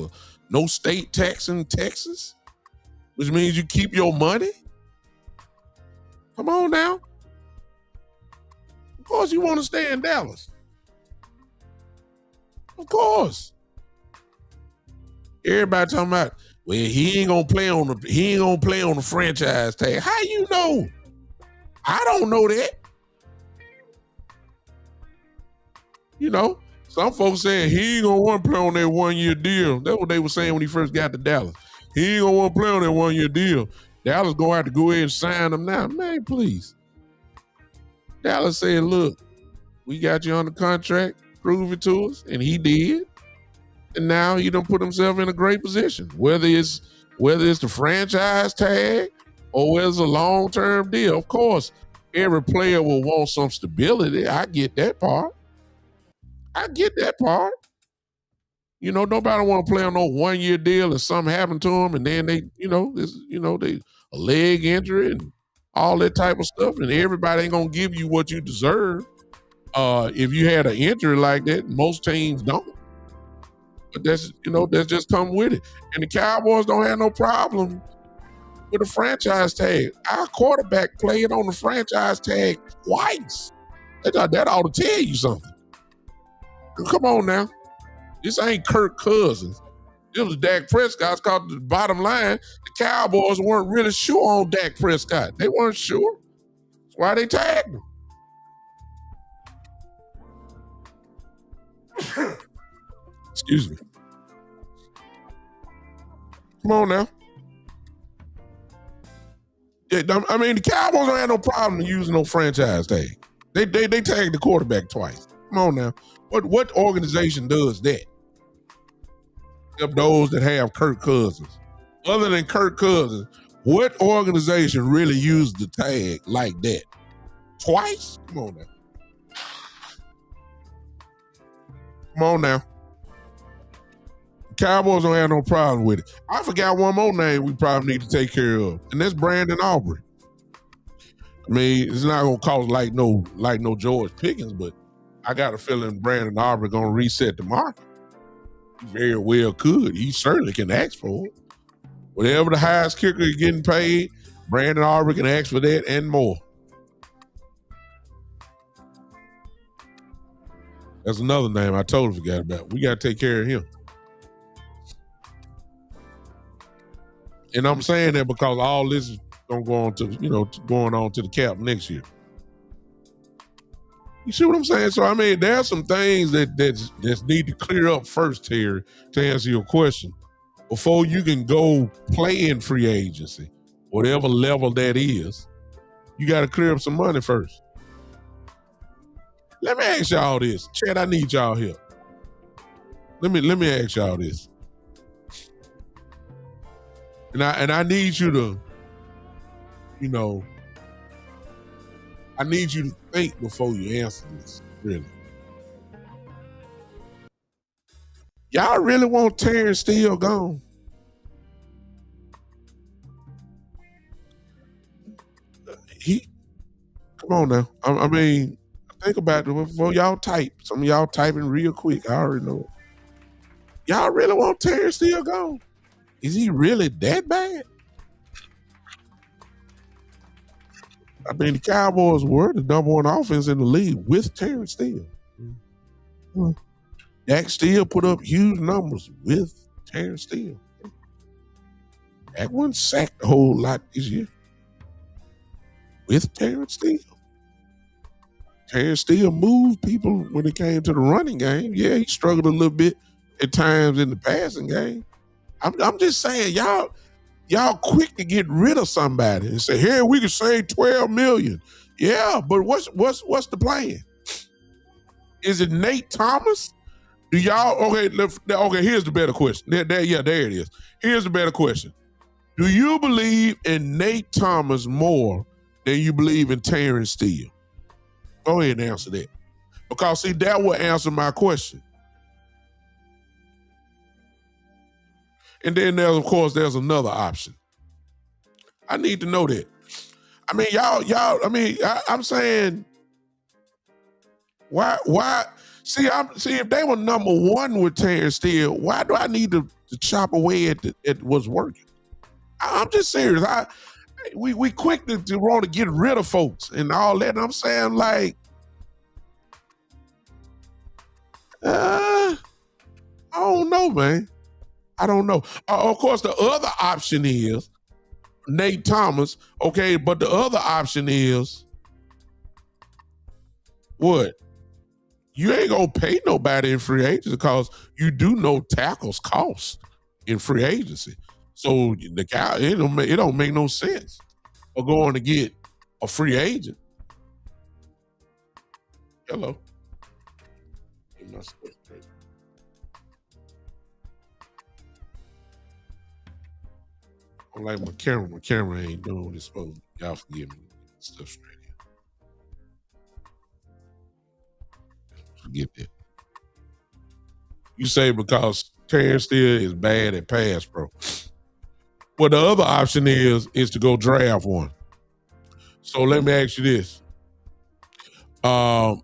no state tax in Texas, which means you keep your money. Come on now. Of course you want to stay in Dallas. Of course. Everybody talking about, well, he ain't gonna play on the franchise tag. How you know? I don't know that. Some folks saying he ain't gonna want to play on that 1-year deal. That's what they were saying when he first got to Dallas. He ain't gonna want to play on that 1-year deal. Dallas gonna have to go ahead and sign him now. Man, please. Dallas said, look, we got you under contract, prove it to us, and he did. And now he done put himself in a great position. Whether it's the franchise tag or whether it's a long-term deal, of course, every player will want some stability. I get that part. Nobody want to play on no 1-year deal and something happened to him and then they a leg injury and all that type of stuff, and everybody ain't gonna give you what you deserve. If you had an injury like that, most teams don't. But that's just come with it. And the Cowboys don't have no problem with a franchise tag. Our quarterback played on the franchise tag twice. That ought to tell you something. Come on now. This ain't Kirk Cousins. It was Dak Prescott. Called the bottom line. The Cowboys weren't really sure on Dak Prescott. They weren't sure. That's why they tagged him. Excuse me. Come on now. Yeah, I mean, the Cowboys don't have no problem using no franchise tag. They tagged the quarterback twice. Come on now. What organization does that? Except those that have Kirk Cousins. Other than Kirk Cousins, what organization really used the tag like that? Twice? Come on now. Come on now. Cowboys don't have no problem with it. I forgot one more name we probably need to take care of, and that's Brandon Aubrey. I mean, it's not gonna cost like no George Pickens, but I got a feeling Brandon Aubrey gonna reset the market. He very well could. He certainly can ask for it. Whatever the highest kicker is getting paid, Brandon Aubrey can ask for that and more. That's another name I totally forgot about. We got to take care of him. And I'm saying that because all this is gonna go on to, going on to the cap next year. You see what I'm saying? So I mean, there's some things that need to clear up first, Terry, to answer your question, before you can go play in free agency, whatever level that is. You got to clear up some money first. Let me ask y'all this, Chad. I need y'all help. Let me ask y'all this. And I need you to, I need you to think before you answer this, really. Y'all really want Terrence Steele gone? Come on now. I mean, think about it before y'all type. Some of y'all typing real quick. I already know it. Y'all really want Terrence Steele gone? Is he really that bad? I mean, the Cowboys were the number one offense in the league with Terrence Steele. Dak Steele put up huge numbers with Terrence Steele. Dak wasn't sacked a whole lot this year with Terrence Steele. Terrence Steele moved people when it came to the running game. Yeah, he struggled a little bit at times in the passing game. I'm just saying, y'all quick to get rid of somebody and say, "Here, we can save $12 million." Yeah, but what's the plan? Is it Nate Thomas? Do y'all okay? Here's the better question. There it is. Here's the better question. Do you believe in Nate Thomas more than you believe in Terrence Steele? Go ahead and answer that, because see, that will answer my question. And then there's another option. I need to know that. I mean, I'm saying, why? See, if they were number one with Terrence Steele, why do I need to chop away at what's working? I'm just serious. We quick to want to get rid of folks and all that. And I'm saying, like, I don't know, man. I don't know. Of course, the other option is Nate Thomas. Okay, but the other option is what? You ain't gonna pay nobody in free agency because you do know tackles cost in free agency. So it don't make no sense of going to get a free agent. Hello. Get my stuff straight. I'm like my camera ain't doing what it's supposed to. Y'all forgive me. Get stuff straight here. Forget that. You say because Terrence Steele is bad at pass pro. Well, the other option is to go draft one. So let me ask you this. Y'all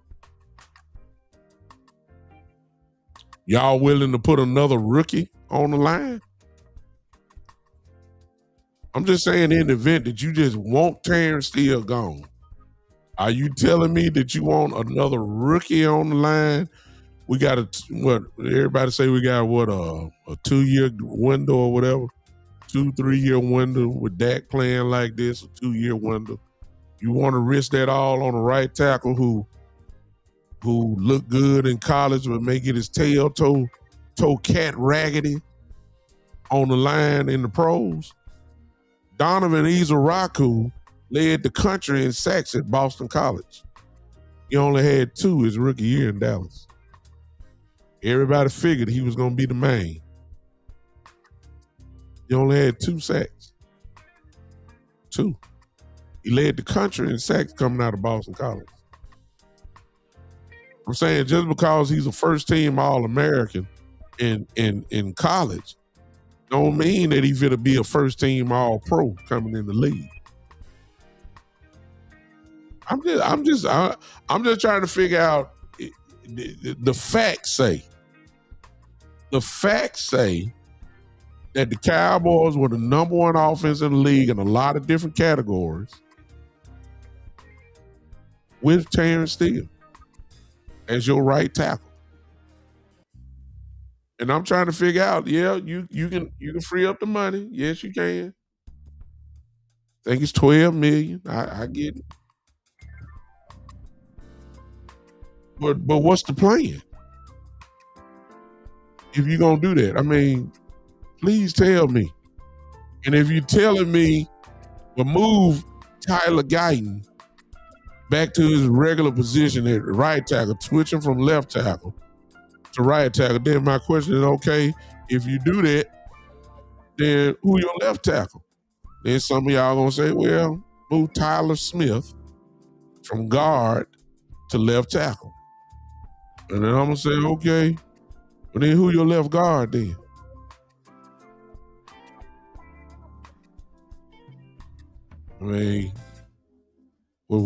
willing to put another rookie on the line? I'm just saying, in the event that you just want Terrence Steele gone, are you telling me that you want another rookie on the line? We got what everybody say we got a 2-year window or whatever, 2-3 year window with Dak playing like this, a 2-year window. You want to risk that all on a right tackle who looked good in college but may get his tail toe cat raggedy on the line in the pros? Donovan Izaraku led the country in sacks at Boston College. He only had 2 his rookie year in Dallas. Everybody figured he was going to be the main. He only had 2 sacks. 2. He led the country in sacks coming out of Boston College. I'm saying just because he's a first-team All-American in college don't mean that he's going to be a first-team All-Pro coming in the league. I'm just trying to figure out. The facts say that the Cowboys were the number 1 offense in the league in a lot of different categories with Terrence Steele as your right tackle. And I'm trying to figure out, you can free up the money. Yes, you can. I think it's $12 million. I get it. But what's the plan? If you're gonna do that, I mean, please tell me. And if you're telling me, well, move Tyler Guyton back to his regular position at right tackle, switching from left tackle to right tackle, then my question is, okay, if you do that, then who your left tackle? Then some of y'all gonna say, well, move Tyler Smith from guard to left tackle. And then I'm gonna say, okay, but then who your left guard then? I mean, are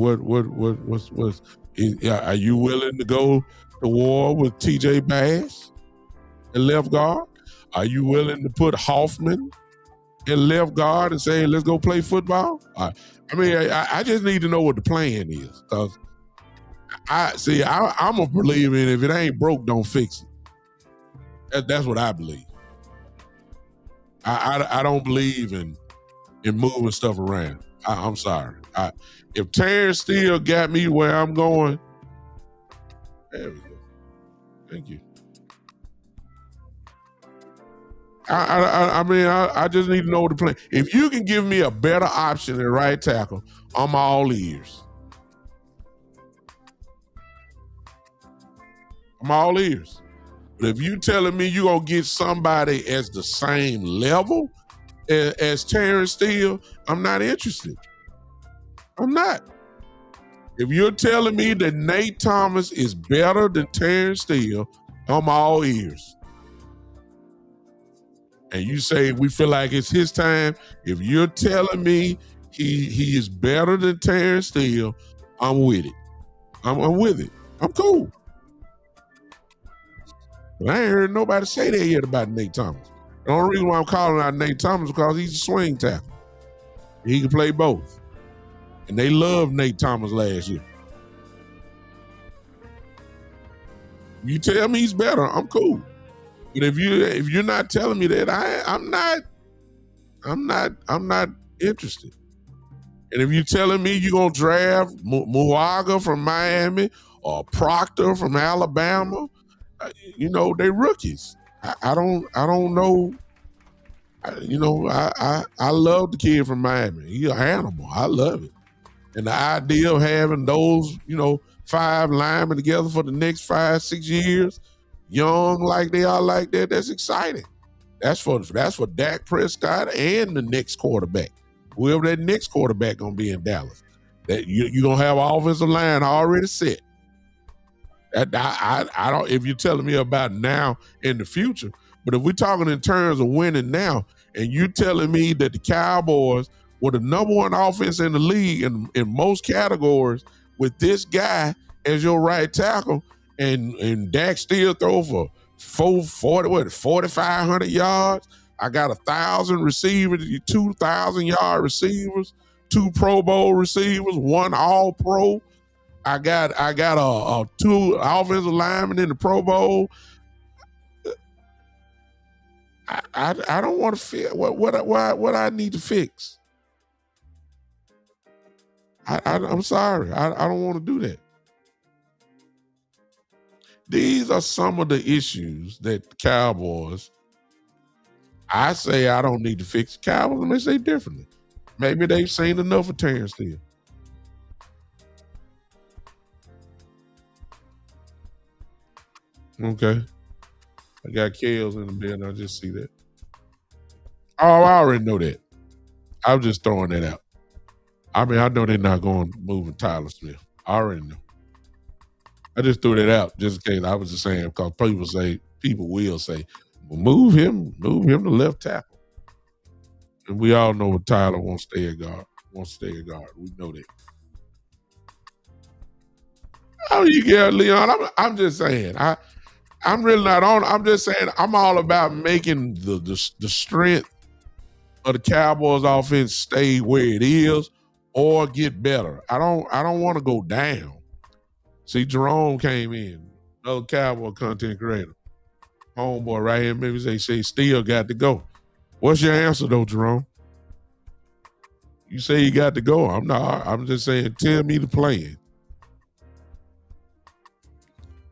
you willing to go to war with TJ Bass at left guard? Are you willing to put Hoffman at left guard and say, let's go play football? I just need to know what the plan is, because I'm a believer in if it ain't broke, don't fix it. That's what I believe. I don't believe in moving stuff around. I'm sorry. If Terrence Steele got me where I'm going, there we go. Thank you. I just need to know the plan. If you can give me a better option than right tackle, I'm all ears. I'm all ears. But if you telling me you gonna get somebody as the same level as Terrence Steele, I'm not interested. I'm not. If you're telling me that Nate Thomas is better than Terrence Steele, I'm all ears. And you say we feel like it's his time. If you're telling me he is better than Terrence Steele, I'm with it. I'm with it. I'm cool. But I ain't heard nobody say that yet about Nate Thomas. The only reason why I'm calling out Nate Thomas is because he's a swing tackle. He can play both. And they loved Nate Thomas last year. You tell me he's better, I'm cool. But if you're not telling me that, I'm not interested. And if you're telling me you're gonna draft Muaga from Miami or Proctor from Alabama, they rookies. I don't know. I love the kid from Miami. He's an animal. I love it. And the idea of having those, 5 linemen together for the next 5-6 years, young like they are like that, that's exciting. That's for Dak Prescott and the next quarterback. Whoever that next quarterback gonna be in Dallas. That you're gonna have an offensive line already set. I don't, if you're telling me about now in the future, but if we're talking in terms of winning now, and you're telling me that the Cowboys with the number one offense in the league in most categories with this guy as your right tackle, and Dak still throw for 4,500 yards. I got 1,000 receivers, 2,000-yard receivers, 2 Pro Bowl receivers, 1 All Pro. I got a 2 offensive linemen in the Pro Bowl. I don't want to fix what I need to fix. I'm sorry. I don't want to do that. These are some of the issues that Cowboys. I say I don't need to fix the Cowboys, and they say differently. Maybe they've seen enough of Terrence Steele. Okay. I got Kales in the building. I just see that. Oh, I already know that. I'm just throwing that out. I mean, I know they're not going moving Tyler Smith. I already know. I just threw that out just in case. I was just saying because people will say, well, move him to left tackle. And we all know what Tyler wants to stay at guard. We know that. Oh, you get Leon. I'm just saying. I'm really not on. I'm just saying I'm all about making the strength of the Cowboys offense stay where it is or get better. I don't want to go down. See, Jerome came in, another Cowboy content creator. Homeboy right here, maybe say still got to go. What's your answer though, Jerome? You say you got to go. I'm just saying, tell me the plan.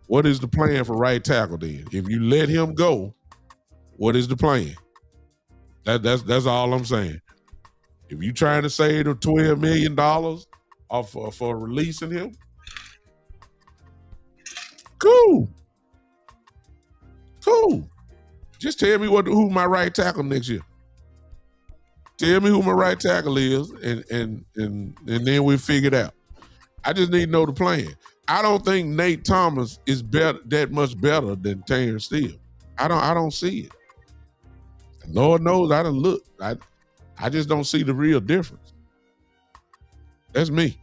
What is the plan for right tackle then? If you let him go, what is the plan? That's all I'm saying. If you trying to save the $12 million for releasing him, cool. Just tell me who my right tackle next year. Tell me who my right tackle is, and then we'll figure it out. I just need to know the plan. I don't think Nate Thomas is that much better than Terrence Steele. I don't see it. Lord knows I done looked. I just don't see the real difference. That's me.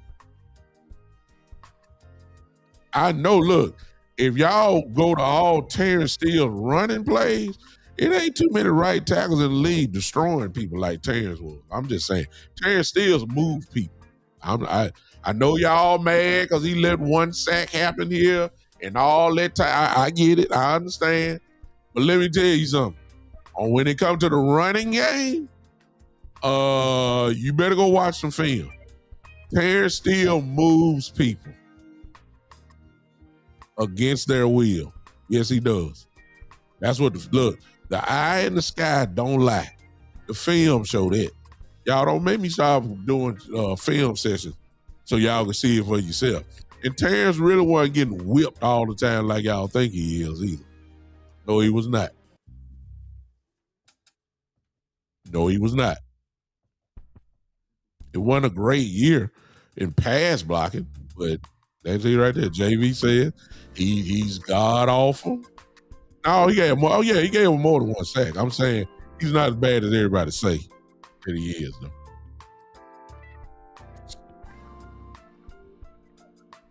I know, look, if y'all go to all Terrence Steele running plays, it ain't too many right tackles in the league destroying people like Terrence was. I'm just saying, Terrence Steele's moved people. I know y'all mad because he let one sack happen here and all that time. I get it. I understand. But let me tell you something. When it comes to the running game, you better go watch some film. Terrence Steele moves people against their will. Yes, he does. That's what the eye in the sky don't lie. The film show that. Y'all don't make me stop doing film sessions so y'all can see it for yourself. And Terrence really wasn't getting whipped all the time like y'all think he is either. No, he was not. It wasn't a great year in pass blocking, but that's it right there. JV said he's god awful. No, he gave him. He gave him more than one sack. I'm saying he's not as bad as everybody say that he is, though.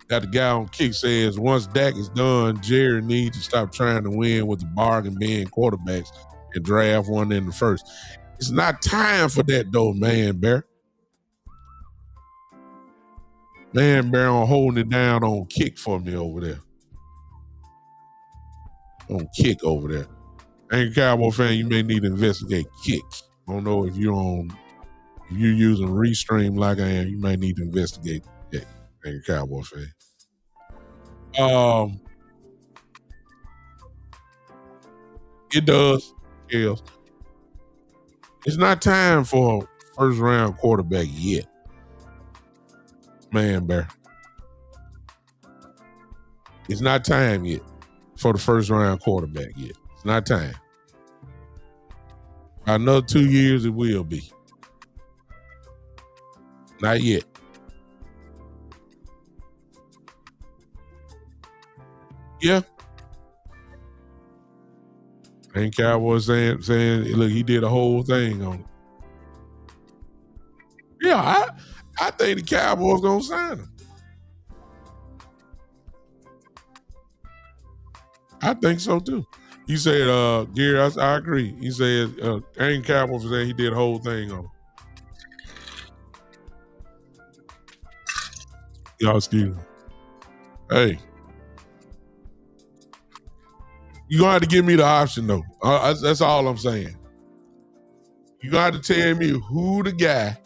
Got the guy on Kick says once Dak is done, Jerry needs to stop trying to win with the bargain bin quarterbacks and draft one in the first. It's not time for that though, man, Bear. Man, Bear on holding it down on Kick for me over there. On Kick over there. Ain't a Cowboy fan, you may need to investigate Kicks. I don't know if you're using Restream like I am, you might need to investigate that. Ain't a Cowboy fan. It does. Yes. It's not time for a first round quarterback yet. Man, Bear. It's not time yet for the first round quarterback yet. It's not time. Another 2 years it will be. Not yet. Yeah. Ain't Cowboys saying, look, he did a whole thing on it. Yeah, I think the Cowboys gonna sign him. I think so too. He said, Gary, I agree. He said, ain't Cowboys said he did the whole thing on him. Y'all excuse me. Hey, you gonna have to give me the option though. That's all I'm saying. You gonna have to tell me who the guy.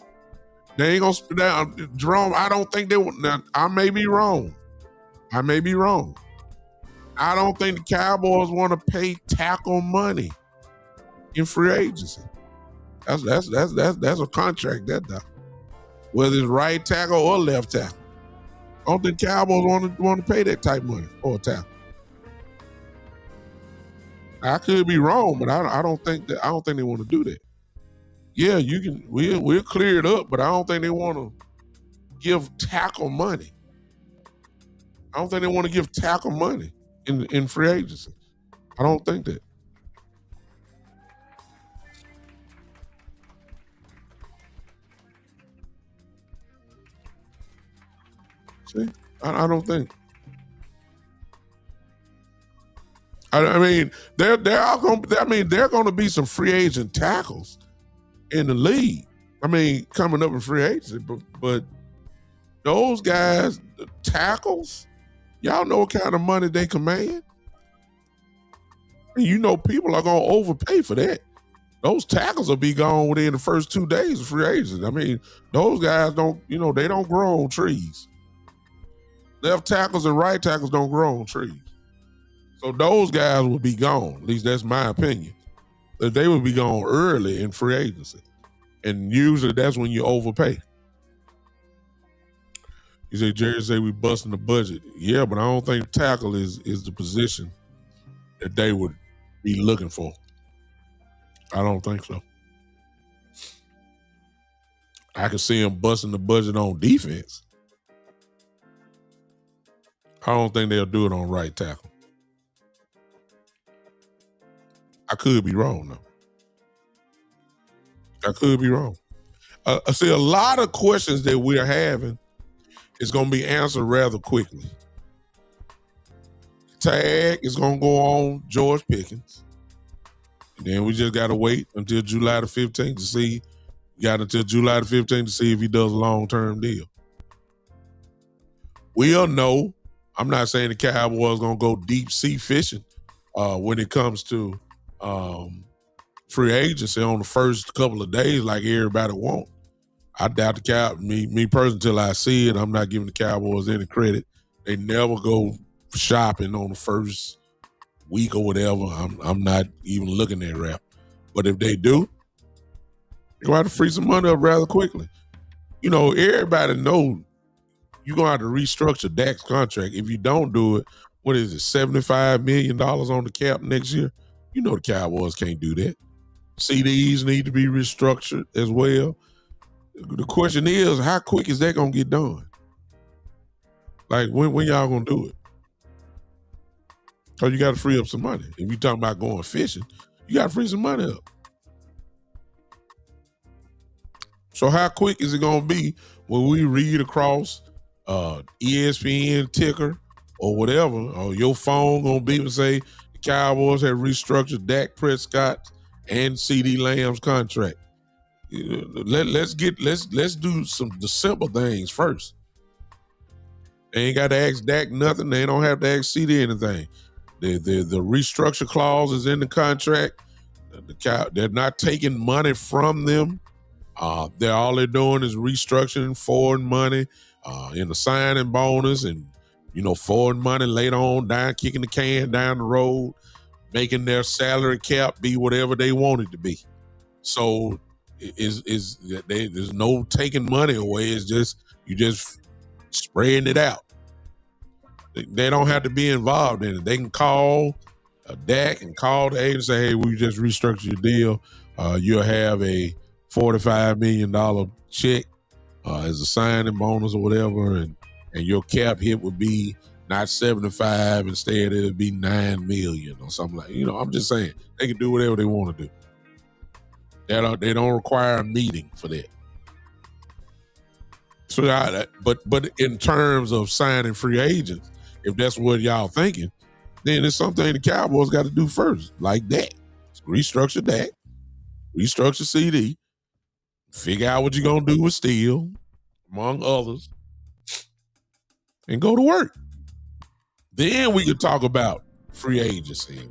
They ain't gonna spit down Jerome. I don't think they will. Now, I may be wrong. I may be wrong. I don't think the Cowboys want to pay tackle money in free agency. That's a contract that whether it's right tackle or left tackle. I don't think Cowboys want to pay that type of money for a tackle. I could be wrong, but I don't think they want to do that. Yeah, you can. We'll clear it up, but I don't think they want to give tackle money. I don't think they want to give tackle money in free agency. I don't think that. See, I don't think. I mean, there are going. I mean, there are going to be some free agent tackles in the league. I mean, coming up in free agency, but those guys, the tackles, y'all know what kind of money they command. And you know, people are going to overpay for that. Those tackles will be gone within the first 2 days of free agency. I mean, those guys don't, they don't grow on trees. Left tackles and right tackles don't grow on trees. So those guys will be gone. At least that's my opinion. That they would be gone early in free agency. And usually that's when you overpay. You say, Jerry say we busting the budget. Yeah, but I don't think tackle is the position that they would be looking for. I don't think so. I can see them busting the budget on defense. I don't think they'll do it on right tackle. I could be wrong, though. I could be wrong. I see a lot of questions that we're having is going to be answered rather quickly. Tag is going to go on George Pickens. And then we just got to wait until July the 15th to see. Got until July the 15th to see if he does a long-term deal. We'll know. I'm not saying the Cowboys going to go deep sea fishing when it comes to free agency on the first couple of days like everybody want. I doubt the Cowboys, me personally, until I see it, I'm not giving the Cowboys any credit. They never go shopping on the first week or whatever. I'm not even looking at rap. But if they do, they're going to have to free some money up rather quickly. Everybody knows you're going to have to restructure Dak's contract. If you don't do it, what is it, $75 million on the cap next year? You know the Cowboys can't do that. CDs need to be restructured as well. The question is, how quick is that going to get done? Like, when y'all going to do it? Because you got to free up some money. If you're talking about going fishing, you got to free some money up. So how quick is it going to be when we read across ESPN ticker or whatever, or your phone going to beep and say the Cowboys have restructured Dak Prescott and CD Lamb's contract? Let's do the simple things first. They ain't got to ask Dak nothing. They don't have to ask CD anything. The restructure clause is in the contract. They're not taking money from them. All they're doing is restructuring foreign money in the signing bonus and foreign money later on down, kicking the can down the road, making their salary cap be whatever they want it to be. So there's no taking money away. It's just you just spreading it out. They don't have to be involved in it. They can call Dak and call the agent and say, hey, we just restructured your deal. You'll have a $45 million check as a signing bonus or whatever, and your cap hit would be not 75, instead it would be 9 million or something like. I'm just saying they can do whatever they want to do. They don't require a meeting for that. So, but in terms of signing free agents, if that's what y'all thinking, then it's something the Cowboys got to do first, like that. Restructure that, restructure CD, figure out what you're gonna do with Steele, among others, and go to work. Then we can talk about free agency,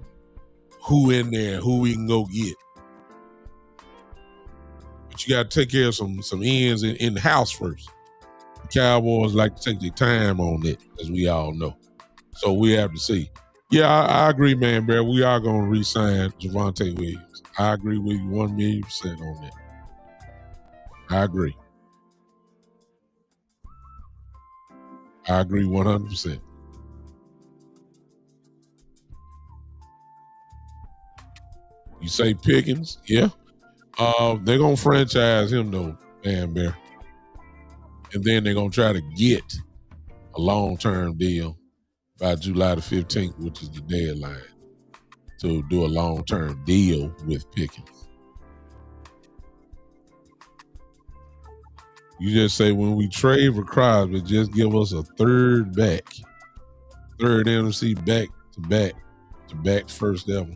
who in there, who we can go get. But you got to take care of some ends in the house first. The Cowboys like to take their time on it, as we all know. So we have to see. Yeah, I agree, man, Bear. We are going to re-sign Javonte Williams. I agree with you 1,000,000% on that. I agree. I agree 100%. You say Pickens? Yeah. They're going to franchise him, though, man, Bear. And then they're going to try to get a long-term deal by July the 15th, which is the deadline, to do a long-term deal with Pickens. You just say, when we trade for Crosby, just give us a third NFC back first ever.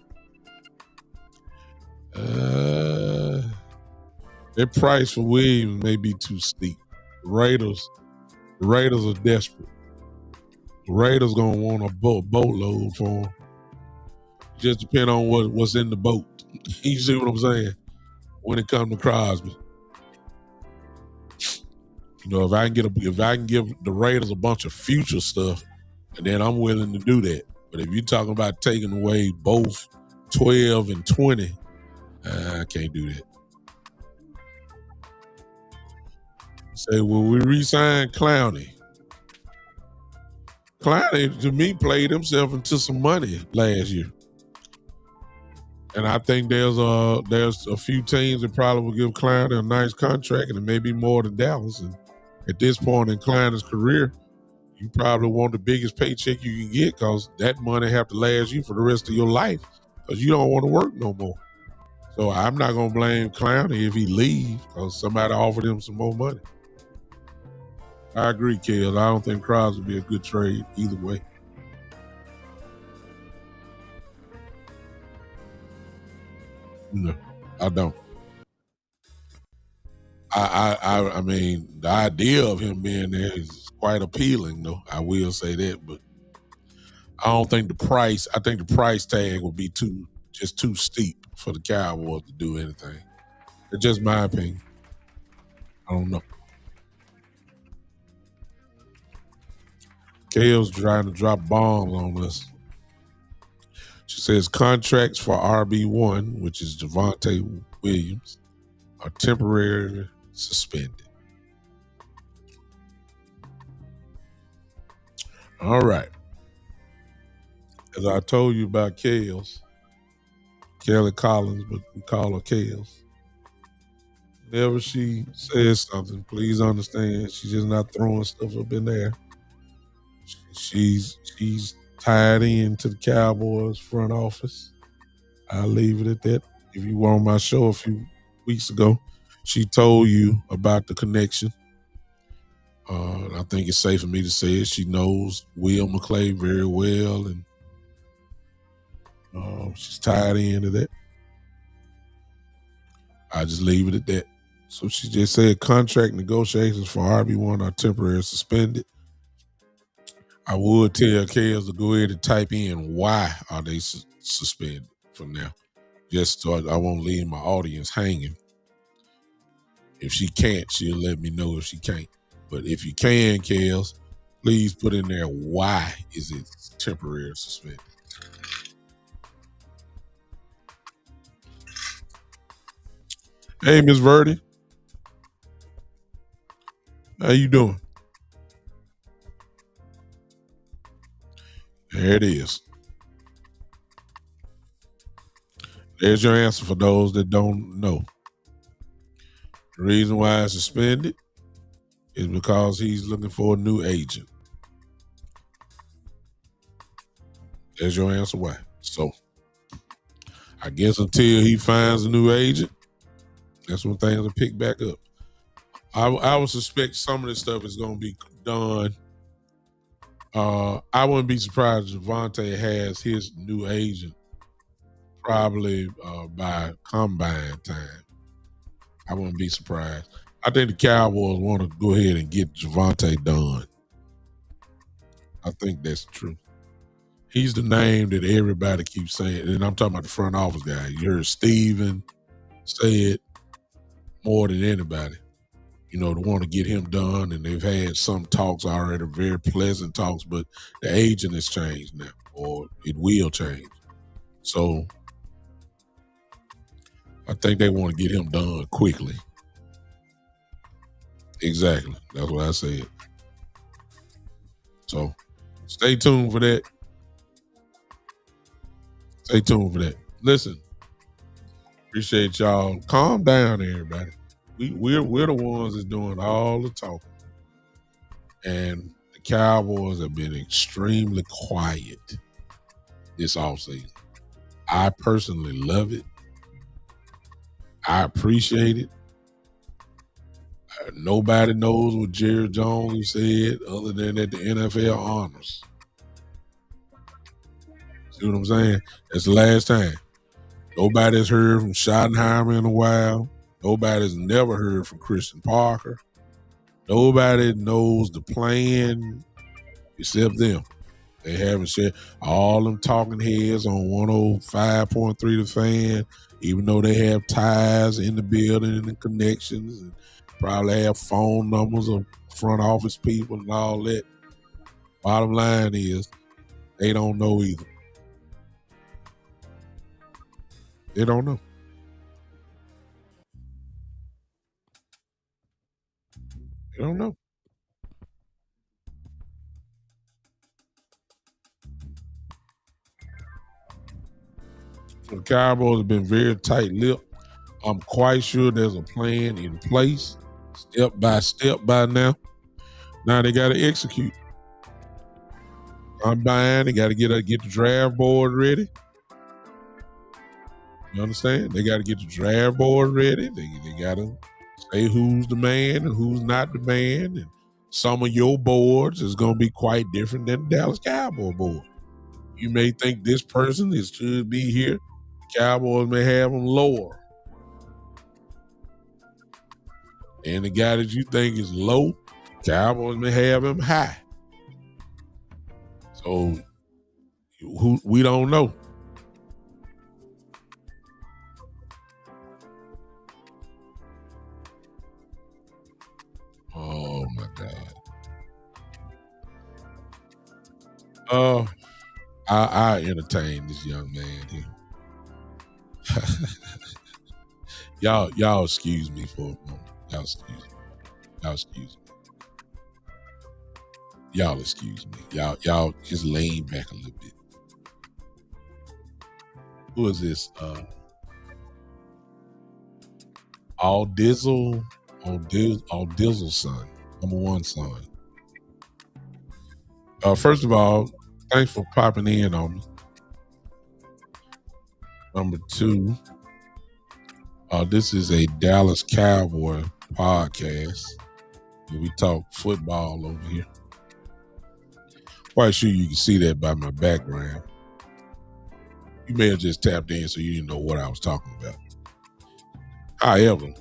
Their price for Williams may be too steep. The Raiders are desperate. The Raiders gonna want a boatload for him. Just depend on what's in the boat. You see what I'm saying? When it comes to Crosby, you know, if I can give the Raiders a bunch of future stuff, and then I'm willing to do that. But if you're talking about taking away both 12 and 20, I can't do that. Say, well, we re-sign Clowney. Clowney, to me, played himself into some money last year. And I think there's a few teams that probably will give Clowney a nice contract, and it may be more than Dallas. And at this point in Clowney's career, you probably want the biggest paycheck you can get, because that money have to last you for the rest of your life, because you don't want to work no more. So I'm not going to blame Clowney if he leaves, because somebody offered him some more money. I agree, Kels. I don't think Crosby would be a good trade either way. No, I don't. I mean, the idea of him being there is quite appealing, though. I will say that, but I don't think the price. I think the price tag would be too steep for the Cowboys to do anything. It's just my opinion. I don't know. Kale's trying to drop bombs on us. She says contracts for RB1, which is Javonte Williams, are temporarily suspended. All right. As I told you about Kelly Collins, but we call her Kales. Whenever she says something, please understand she's just not throwing stuff up in there. She's tied into the Cowboys front office. I'll leave it at that. If you were on my show a few weeks ago, she told you about the connection. I think it's safe for me to say it. She knows Will McClay very well, and she's tied into that. I just leave it at that. So she just said contract negotiations for RB1 are temporarily suspended. I would tell Kels to go ahead and type in why are they suspended from now. Just so I won't leave my audience hanging. If she can't, she'll let me know if she can't. But if you can, Kels, please put in there why is it temporary suspended. Hey, Miss Verdi. How you doing? There it is. There's your answer for those that don't know. The reason why it's suspended is because he's looking for a new agent. There's your answer why. So I guess until he finds a new agent, that's when things will pick back up. I would suspect some of this stuff is going to be done. I wouldn't be surprised if Javante has his new agent probably by combine time. I wouldn't be surprised. I think the Cowboys want to go ahead and get Javante done. I think that's true. He's the name that everybody keeps saying, and I'm talking about the front office guy. You heard Steven say it more than anybody. You know, to want to get him done, and they've had some talks already, very pleasant talks, but the agent has changed now, or it will change. So I think they want to get him done quickly. Exactly. That's what I said. So stay tuned for that. Stay tuned for that. Listen, appreciate y'all. Calm down, everybody. We're the ones that's doing all the talking. And the Cowboys have been extremely quiet this offseason. I personally love it. I appreciate it. Nobody knows what Jerry Jones said other than at the NFL honors. See what I'm saying? That's the last time. Nobody's heard from Schottenheimer in a while. Nobody's never heard from Christian Parker. Nobody knows the plan except them. They haven't shared all them talking heads on 105.3 The Fan, even though they have ties in the building and the connections and probably have phone numbers of front office people and all that. Bottom line is they don't know either. They don't know. They don't know. The Cowboys have been very tight-lipped. I'm quite sure there's a plan in place, step by step by now. Now they got to execute. I'm buying. They got to get the draft board ready. You understand? They got to get the draft board ready. They got to say who's the man and who's not the man. And some of your boards is going to be quite different than the Dallas Cowboy board. You may think this person should be here. The Cowboys may have them lower. And the guy that you think is low, Cowboys may have him high. So we don't know. Oh my God. I entertain this young man here. y'all excuse me for a moment. Y'all excuse me. Y'all excuse me. Y'all excuse me. Y'all just lean back a little bit. Who is this? All Dizzle's son, number one son. First of all, thanks for popping in on me. Number two, this is a Dallas Cowboy podcast. We talk football over here. Quite sure you can see that by my background. You may have just tapped in so you didn't know what I was talking about. However,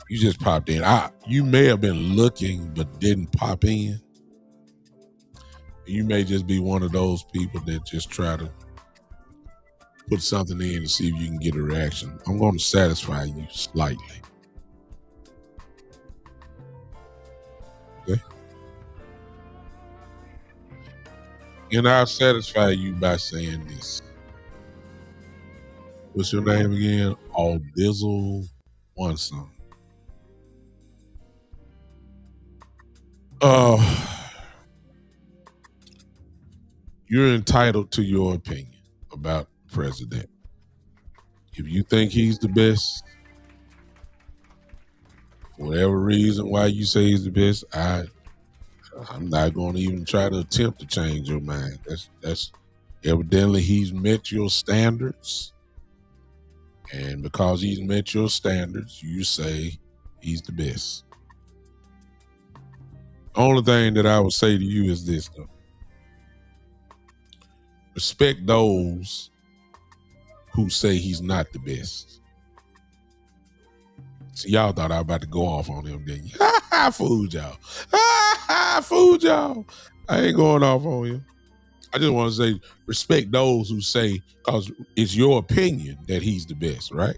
you just popped in. You may have been looking but didn't pop in. You may just be one of those people that just try to put something in to see if you can get a reaction. I'm going to satisfy you slightly. Okay? And I'll satisfy you by saying this. What's your name again? All Dizzle one son. You're entitled to your opinion about the president. If you think he's the best, for whatever reason why you say he's the best, I'm not going to even try to attempt to change your mind. That's evidently he's met your standards, And because he's met your standards, you say he's the best. Only thing that I would say to you is this, though. Respect those who say he's not the best. See, y'all thought I was about to go off on him, didn't you? I fooled y'all. I fooled y'all. I ain't going off on you. I just want to say, respect those who say, because it's your opinion that he's the best, right?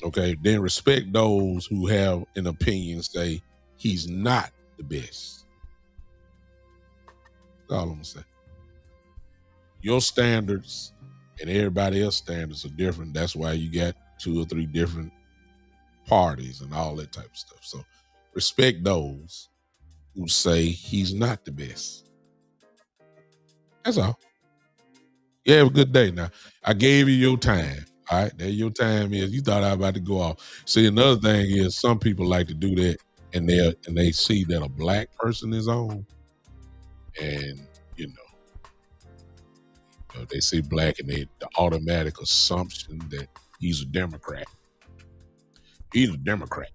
Okay, then respect those who have an opinion say he's not the best. That's all I'm gonna say. Your standards and everybody else's standards are different. That's why you got 2 or 3 different parties and all that type of stuff. So respect those who say he's not the best. That's all. You have a good day now. I gave you your time. All right, there your time is. You thought I was about to go off. See, another thing is some people like to do that and they see that a black person is on, and they see black and the automatic assumption that he's a Democrat. He's a Democrat.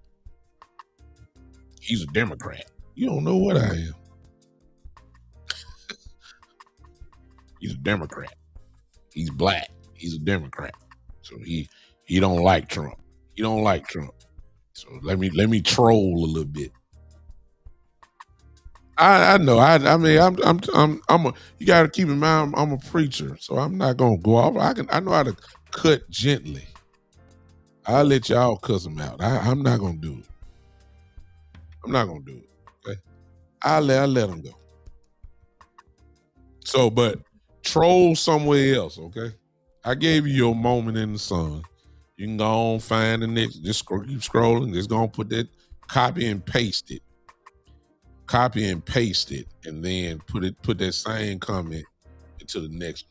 He's a Democrat. You don't know what I am. He's a Democrat. He's black. He's a Democrat. So he don't like Trump. He don't like Trump. So let me troll a little bit. I know. I mean, I'm you got to keep in mind I'm a preacher, so I'm not gonna go off. I know how to cut gently. I'll let y'all cuss him out. I'm not gonna do it. I'm not gonna do it. Okay, I'll let him go. So, but troll somewhere else. Okay, I gave you your moment in the sun. You can go on, find the next. Just keep scrolling. Just gonna put that, copy and paste it. Copy and paste it, and then put that same comment into the next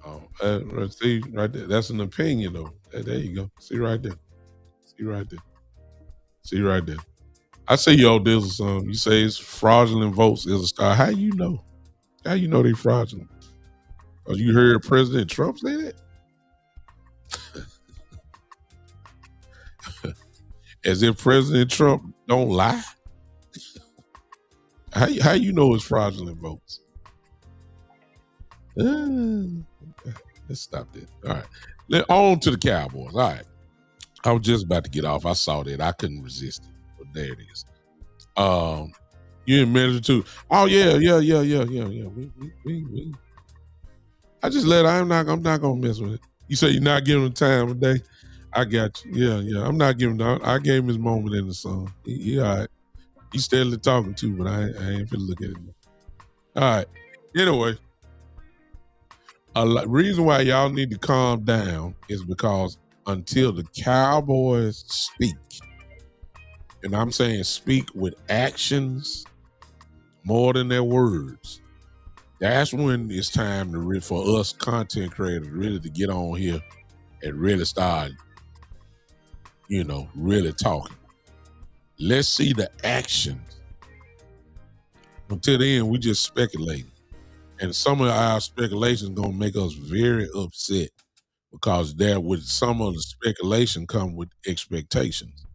one. Oh, see right there. That's an opinion, though. There you go. See right there. See right there. See right there. I say y'all this or something. You say it's fraudulent votes is a star. How you know? How you know they fraudulent? Because you heard President Trump say that? As if President Trump don't lie? How you know it's fraudulent votes? Let's stop that. All right. On to the Cowboys. All right. I was just about to get off. I saw that. I couldn't resist it. But there it is. You in measure two. Oh, yeah. We. I just I'm not gonna mess with it. You say you're not giving him time of day. I got you. Yeah. I'm not giving him. I gave him his moment in the sun. He all right. He's steadily talking too, but I ain't finna look at him. All right. Anyway, reason why y'all need to calm down is because until the Cowboys speak, and I'm saying speak with actions more than their words, that's when it's time for us content creators really to get on here and really start, really talking. Let's see the actions. Until then, we just speculating. And some of our speculations gonna make us very upset because with some of the speculation come with expectations.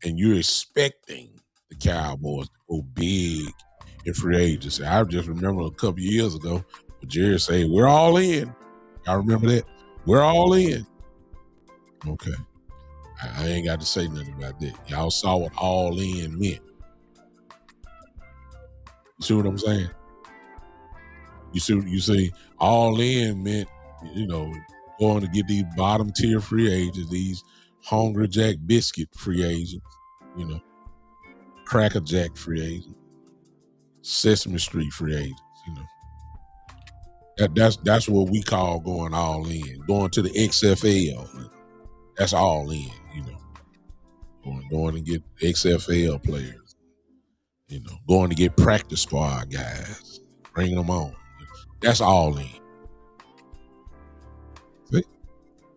And you're expecting the Cowboys to go big in free agency. I just remember a couple years ago, Jerry said, "We're all in." I remember that. We're all in. Okay. I ain't got to say nothing about that. Y'all saw what all in meant. You see what I'm saying? You see, all in meant, going to get these bottom tier free agents, these Hungry Jack biscuit free agents, Cracker Jack free agents, Sesame Street free agents, That's what we call going all in, going to the XFL. That's all in, going to get XFL players, going to get practice squad guys, bringing them on. That's all in.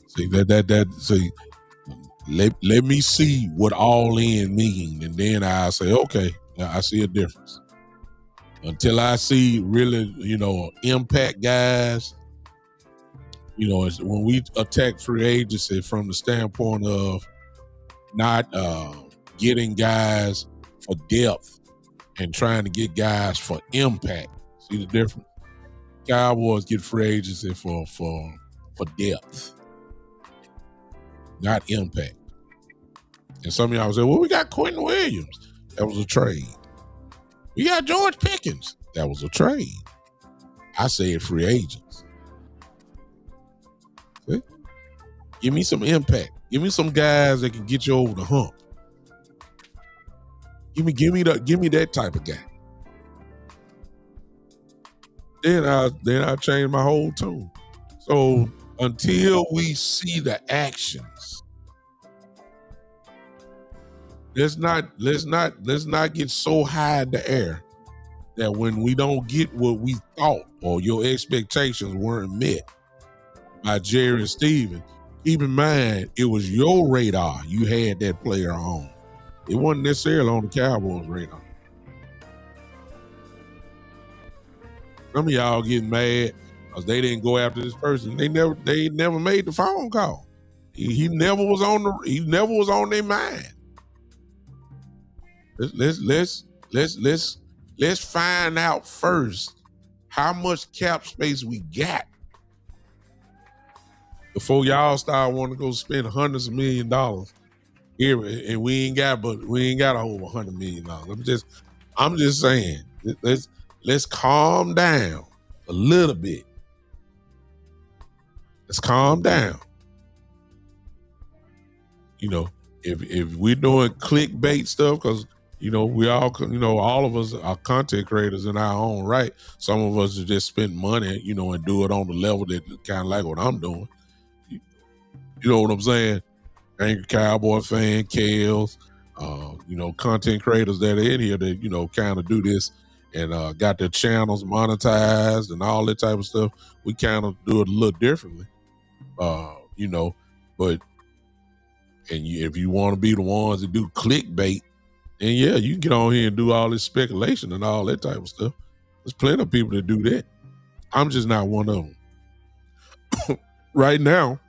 See, let me see what all in mean, and then I say, okay, I see a difference. until I see really, impact guys. When we attack free agency from the standpoint of not getting guys for depth and trying to get guys for impact. See the difference? Cowboys get free agency for depth, not impact. And some of y'all say, well, we got Quentin Williams. That was a trade. We got George Pickens. That was a trade. I said free agents. See? Give me some impact. Give me some guys that can get you over the hump. Give me that type of guy. Then I change my whole tune. So until we see the actions, let's not get so high in the air that when we don't get what we thought or your expectations weren't met by Jerry and Steven, keep in mind it was your radar you had that player on. It wasn't necessarily on the Cowboys' radar. Some of y'all getting mad because they didn't go after this person. They never made the phone call. He never was on their mind. Let's find out first how much cap space we got before y'all start wanting to go spend hundreds of $millions here, and we ain't got over $100 million. I'm just saying, let's calm down a little bit. Let's calm down. If we're doing clickbait stuff, because we all of us are content creators in our own right. Some of us just spend money, and do it on the level that kind of like what I'm doing. You know what I'm saying? Angry Cowboy fan, Kales, content creators that are in here that, kind of do this and got their channels monetized and all that type of stuff. We kind of do it a little differently, but if you want to be the ones that do clickbait, then yeah, you can get on here and do all this speculation and all that type of stuff. There's plenty of people that do that. I'm just not one of them. Right now,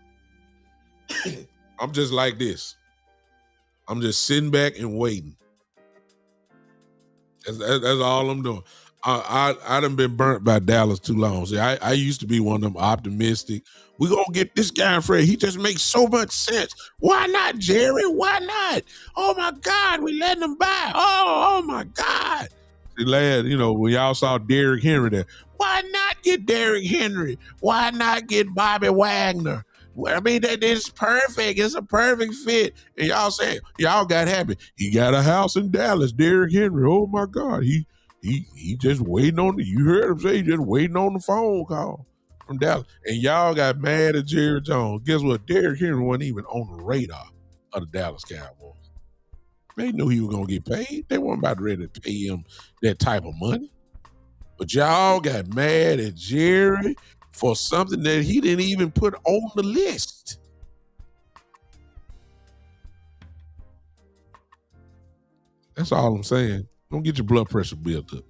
I'm just like this. I'm just sitting back and waiting. That's all I'm doing. I done been burnt by Dallas too long. See, I used to be one of them optimistic. We gonna get this guy Fred. He just makes so much sense. Why not, Jerry? Why not? Oh my God, we letting him buy. Oh my God. See, lad, when y'all saw Derrick Henry there, why not get Derrick Henry? Why not get Bobby Wagner? Well, I mean, that is perfect. It's a perfect fit. And y'all say, y'all got happy. He got a house in Dallas, Derrick Henry. Oh my God. He just waiting on you heard him say he just waiting on the phone call from Dallas. And y'all got mad at Jerry Jones. Guess what? Derrick Henry wasn't even on the radar of the Dallas Cowboys. They knew he was gonna get paid. They weren't about ready to pay him that type of money. But y'all got mad at Jerry for something that he didn't even put on the list. That's all I'm saying. Don't get your blood pressure built up.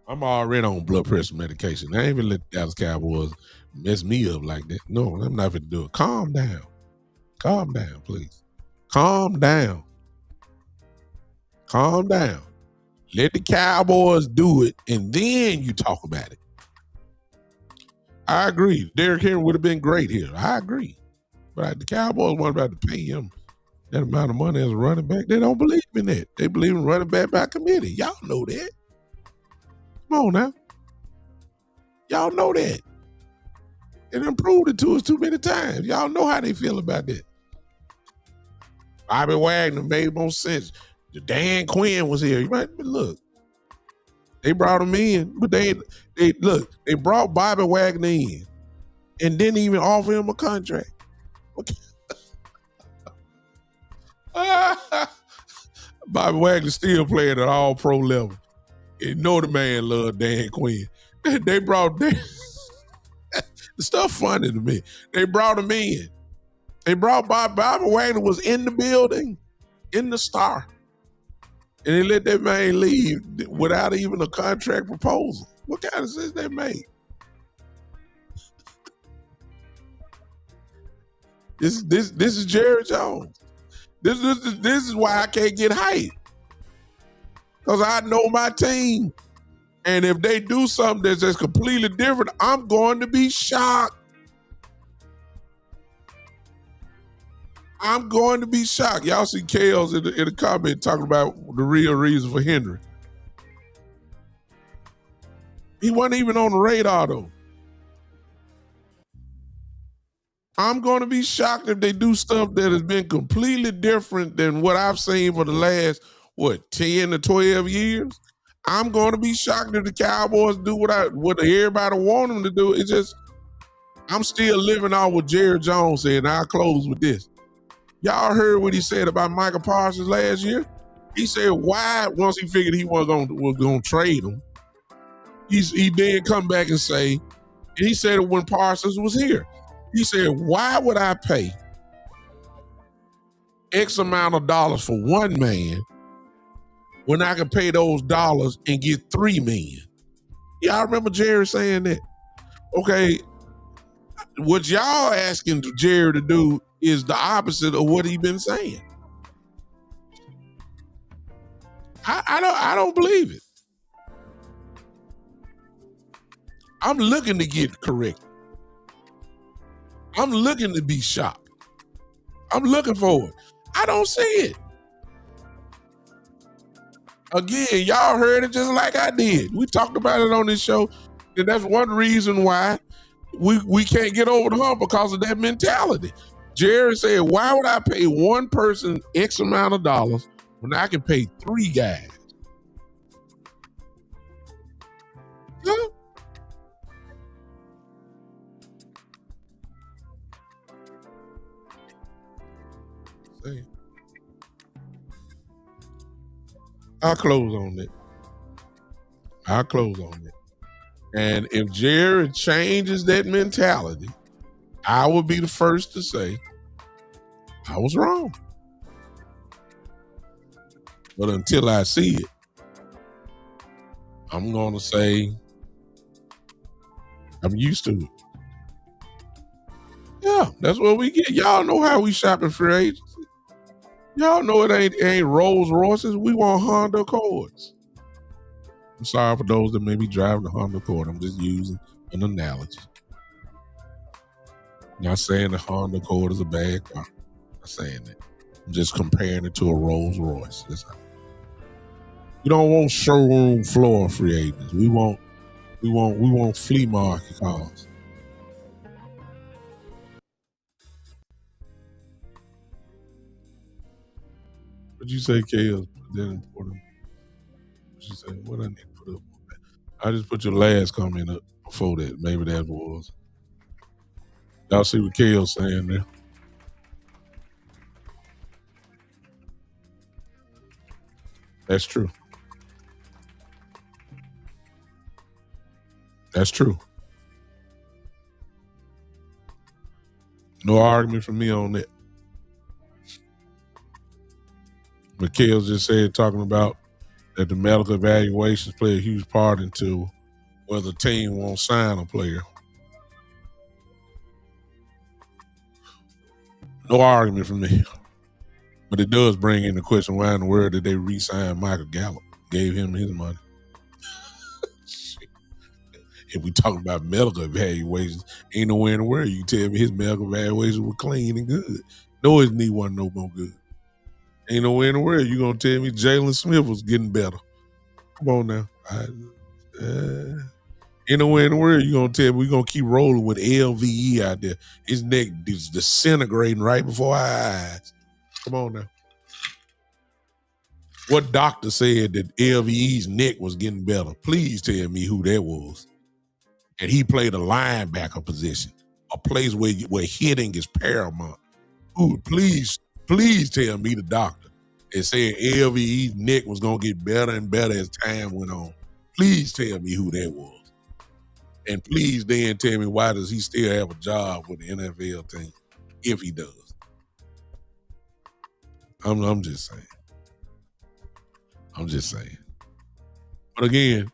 I'm already on blood pressure medication. I ain't even let the Dallas Cowboys mess me up like that. No, I'm not going to do it. Calm down. Calm down, please. Calm down. Calm down. Let the Cowboys do it, and then you talk about it. I agree. Derrick Henry would have been great here. I agree. But the Cowboys weren't about to pay him that amount of money as a running back. They don't believe in that. They believe in running back by committee. Y'all know that. Come on now. Y'all know that. They done proved it to us too many times. Y'all know how they feel about that. Bobby Wagner made more sense. Dan Quinn was here. You might look. They brought him in, but they brought Bobby Wagner in and didn't even offer him a contract. Okay. Bobby Wagner still playing at all pro level. You know the man loved Dan Quinn. They brought Dan. The stuff funny to me. They brought him in. They brought Bobby Wagner was in the building, in the star. And they let that man leave without even a contract proposal. What kind of sense that make? This is Jerry Jones. This is why I can't get hyped. Because I know my team. And if they do something that's just completely different, I'm going to be shocked. I'm going to be shocked. Y'all see Kales in the comment talking about the real reason for Henry. He wasn't even on the radar, though. I'm going to be shocked if they do stuff that has been completely different than what I've seen for the last, 10 to 12 years. I'm going to be shocked if the Cowboys do what everybody want them to do. It's just, I'm still living off what Jerry Jones said, and I'll close with this. Y'all heard what he said about Michael Parsons last year? He said, why, once he figured he was going to trade him, he then come back and say, and he said it when Parsons was here. He said, why would I pay X amount of dollars for one man when I can pay those dollars and get $3 million? Y'all remember Jerry saying that? Okay, what y'all asking Jerry to do is the opposite of what he been saying. I don't believe it. I'm looking to get corrected. I'm looking to be shocked. I'm looking for it. I don't see it. Again, y'all heard it just like I did. We talked about it on this show, and that's one reason why we can't get over the hump, because of that mentality. Jerry said, why would I pay one person X amount of dollars when I can pay 3 guys? Huh? I'll close on that. And if Jared changes that mentality, I will be the first to say I was wrong. But until I see it, I'm going to say I'm used to it. Yeah, that's what we get. Y'all know how we shop in free agency. Y'all know it ain't Rolls Royces. We want Honda Accords. I'm sorry for those that may be driving the Honda Accord. I'm just using an analogy. I'm not saying the Honda Accord is a bad car. I'm not saying that. I'm just comparing it to a Rolls Royce. That's how. We don't want showroom floor free agents. We want flea market cars. What'd you say, Kale? Then what you say? What I need to put up? I just put your last comment up before that. Maybe that was. Y'all see what Kale's saying there? That's true. That's true. No argument from me on that. Mikhail just said, talking about that the medical evaluations play a huge part into whether the team won't sign a player. No argument from me. But it does bring in the question, why in the world did they re-sign Michael Gallup? Gave him his money. If we talking about medical evaluations, ain't nowhere in the world you tell me his medical evaluations were clean and good. No, his knee wasn't no more good. Ain't nowhere in the world you gonna tell me Jalen Smith was getting better. Come on now. Ain't nowhere in the world you gonna tell me we gonna keep rolling with LVE out there. His neck is disintegrating right before our eyes. Come on now. What doctor said that LVE's neck was getting better? Please tell me who that was. And he played a linebacker position, a place where hitting is paramount. Ooh, please tell me the doctor that said LVE's neck was going to get better and better as time went on. Please tell me who that was. And please then tell me, why does he still have a job with the NFL team, if he does? I'm just saying. I'm just saying. But again,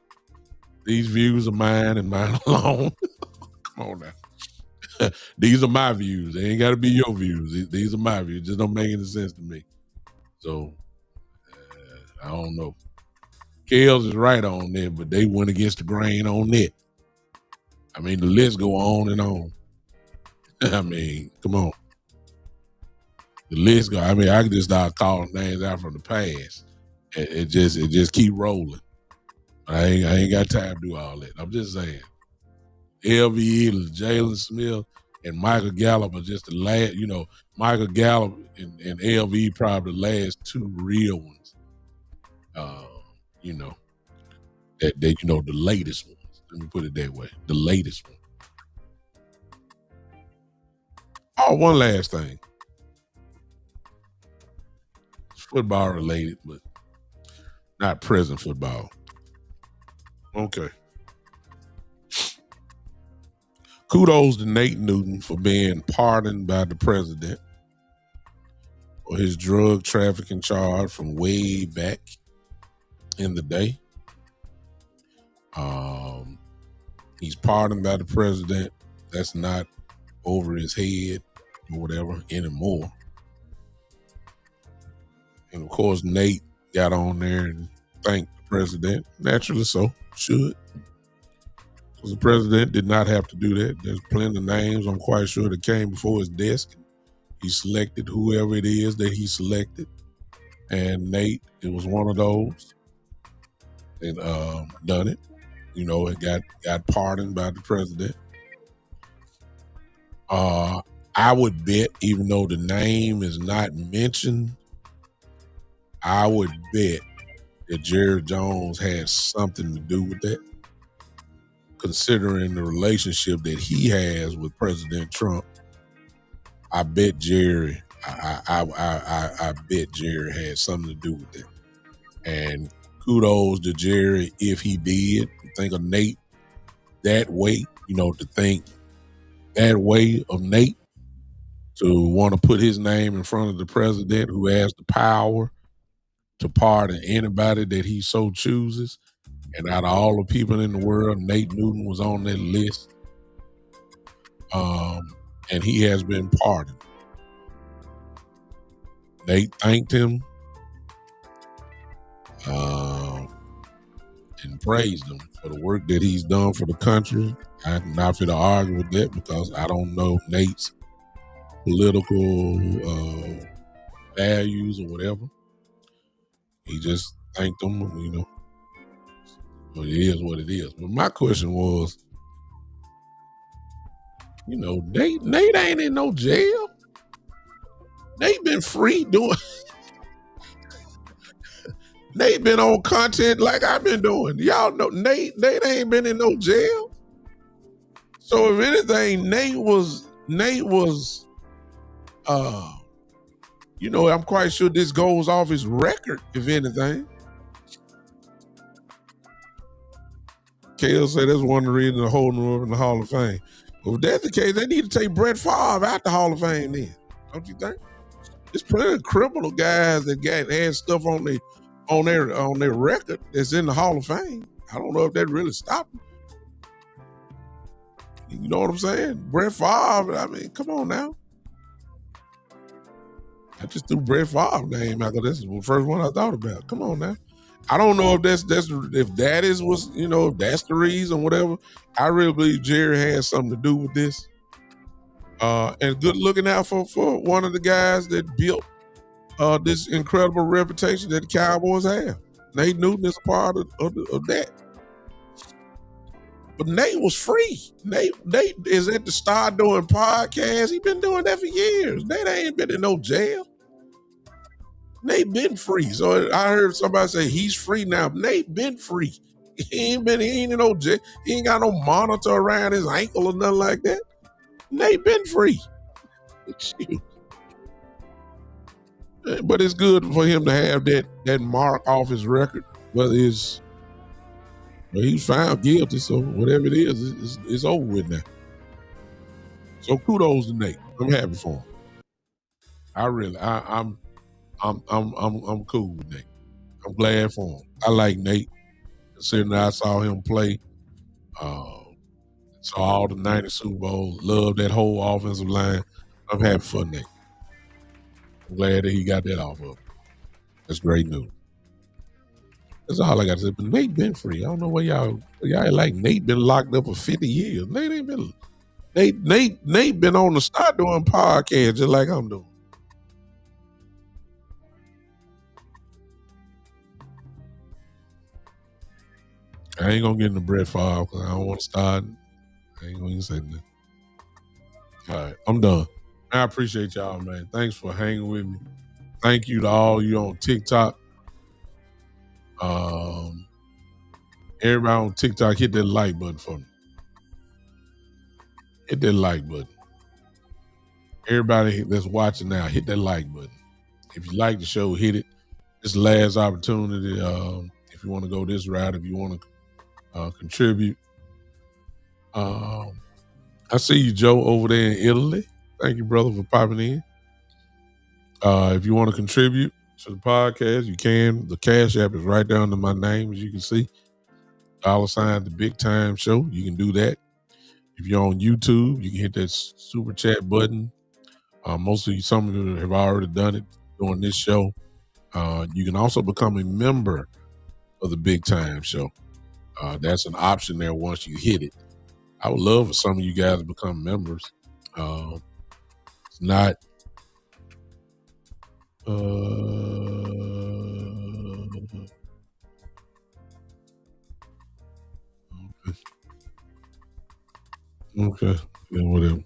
these views are mine and mine alone. Come on now. These are my views. They ain't got to be your views. These are my views. Just don't make any sense to me. So I don't know. Kels is right on there, but they went against the grain on that. I mean, the list go on and on. I mean, come on. The list go. I mean, I can just start calling names out from the past. It just keep rolling. I ain't got time to do all that. I'm just saying. LVE, Jalen Smith, and Michael Gallup are just the last. Michael Gallup and LVE probably the last two real ones. That the latest ones. Let me put it that way. The latest one. Oh, one last thing. It's football related, but not present football. Okay. Kudos to Nate Newton for being pardoned by the president for his drug trafficking charge from way back in the day. He's pardoned by the president. That's not over his head or whatever anymore. And of course, Nate got on there and thanked the president. Naturally so, should. Because the president did not have to do that. There's plenty of names, I'm quite sure, that came before his desk. He selected whoever it is that he selected. And Nate, it was one of those. And done it. It got pardoned by the president. I would bet, even though the name is not mentioned, I would bet that Jerry Jones had something to do with that, considering the relationship that he has with President Trump. I bet Jerry. I bet Jerry had something to do with that. And kudos to Jerry if he did. Think of Nate that way, to think that way of Nate, to want to put his name in front of the president who has the power to pardon anybody that he so chooses. And out of all the people in the world, Nate Newton was on that list. And he has been pardoned. Nate thanked him and praised him for the work that he's done for the country. I'm not going to argue with that because I don't know Nate's political values or whatever. He just thanked them, Well, it is what it is. But my question was, Nate ain't in no jail. Nate been free doing. Nate been on content like I've been doing. Y'all know Nate ain't been in no jail. So if anything, Nate was I'm quite sure this goes off his record, if anything. Kale said that's one of the reasons the holding him up in the Hall of Fame. Well, if that's the case, they need to take Brett Favre out the Hall of Fame then. Don't you think? There's plenty of criminal guys that had stuff on their record that's in the Hall of Fame. I don't know if that really stopped them. You know what I'm saying? Brett Favre, I mean, come on now. I just threw Brett Favre name out because this is the first one I thought about. Come on now. I don't know if if that's the reason, whatever. I really believe Jerry has something to do with this. And good looking out for one of the guys that built this incredible reputation that the Cowboys have. Nate Newton is a part of that. But Nate was free. Nate is at the start doing podcasts. He been doing that for years. Nate ain't been in no jail. Nate been free. So I heard somebody say he's free now. Nate been free. He ain't in no jail. He ain't got no monitor around his ankle or nothing like that. Nate been free. But it's good for him to have that mark off his record. Whether he's found guilty, so whatever it is, it's over with now. So kudos to Nate. I'm happy for him. I'm cool with Nate. I'm glad for him. I like Nate, considering I saw him play. Saw all the 90 Super Bowls. Love that whole offensive line. I'm happy for Nate. I'm glad that he got that off of him. That's great news. That's all I got to say. But Nate been free. I don't know why y'all like Nate been locked up for 50 years. Nate ain't been. Nate been on the start doing podcasts just like I'm doing. I ain't gonna get in the Brett Favre because I don't want to start. I ain't gonna even say nothing. All right, I'm done. I appreciate y'all, man. Thanks for hanging with me. Thank you to all you on TikTok. Everybody on TikTok, hit that like button for me. Hit that like button. Everybody that's watching now, hit that like button. If you like the show, hit it. This last opportunity. If you want to go this route, if you want to contribute. I see you, Joe, over there in Italy. Thank you, brother, for popping in. If you want to contribute to the podcast, you can. The Cash App is right down to my name, as you can see. $ the Big Time Show. You can do that. If you're on YouTube, you can hit that super chat button. Some of you have already done it during this show. You can also become a member of the Big Time Show. That's an option there once you hit it. I would love for some of you guys to become members. It's not. Okay. Yeah, whatever.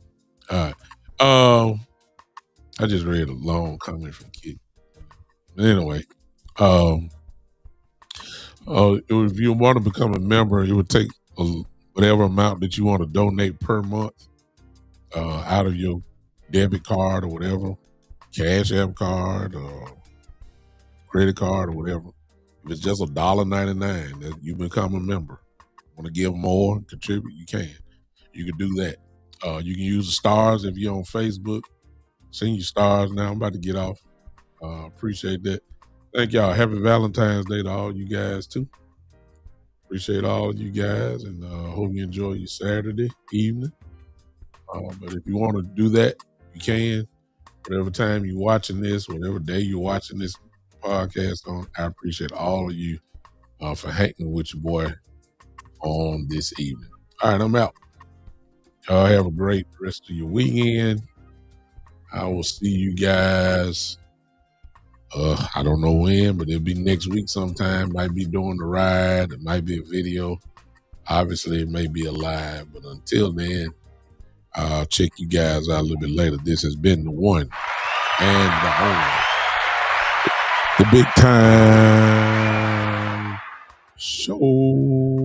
All right. I just read a long comment from Kid. Anyway, if you want to become a member, it would take whatever amount that you want to donate per month out of your debit card or whatever, Cash App card or credit card or whatever. If it's just $1.99, that you become a member. Want to give more, contribute, you can. You can do that. You can use the stars if you're on Facebook. Seeing your stars now. I'm about to get off. Appreciate that. Thank y'all. Happy Valentine's Day to all you guys too. Appreciate all of you guys, and hope you enjoy your Saturday evening. But if you want to do that, you can. Whatever time you're watching this, whatever day you're watching this podcast on, I appreciate all of you for hanging with your boy on this evening. All right, I'm out. Y'all have a great rest of your weekend. I will see you guys. I don't know when, but it'll be next week sometime. Might be doing the ride. It might be a video. Obviously, it may be a live. But until then, I'll check you guys out a little bit later. This has been the one and the only, the Big Time Show.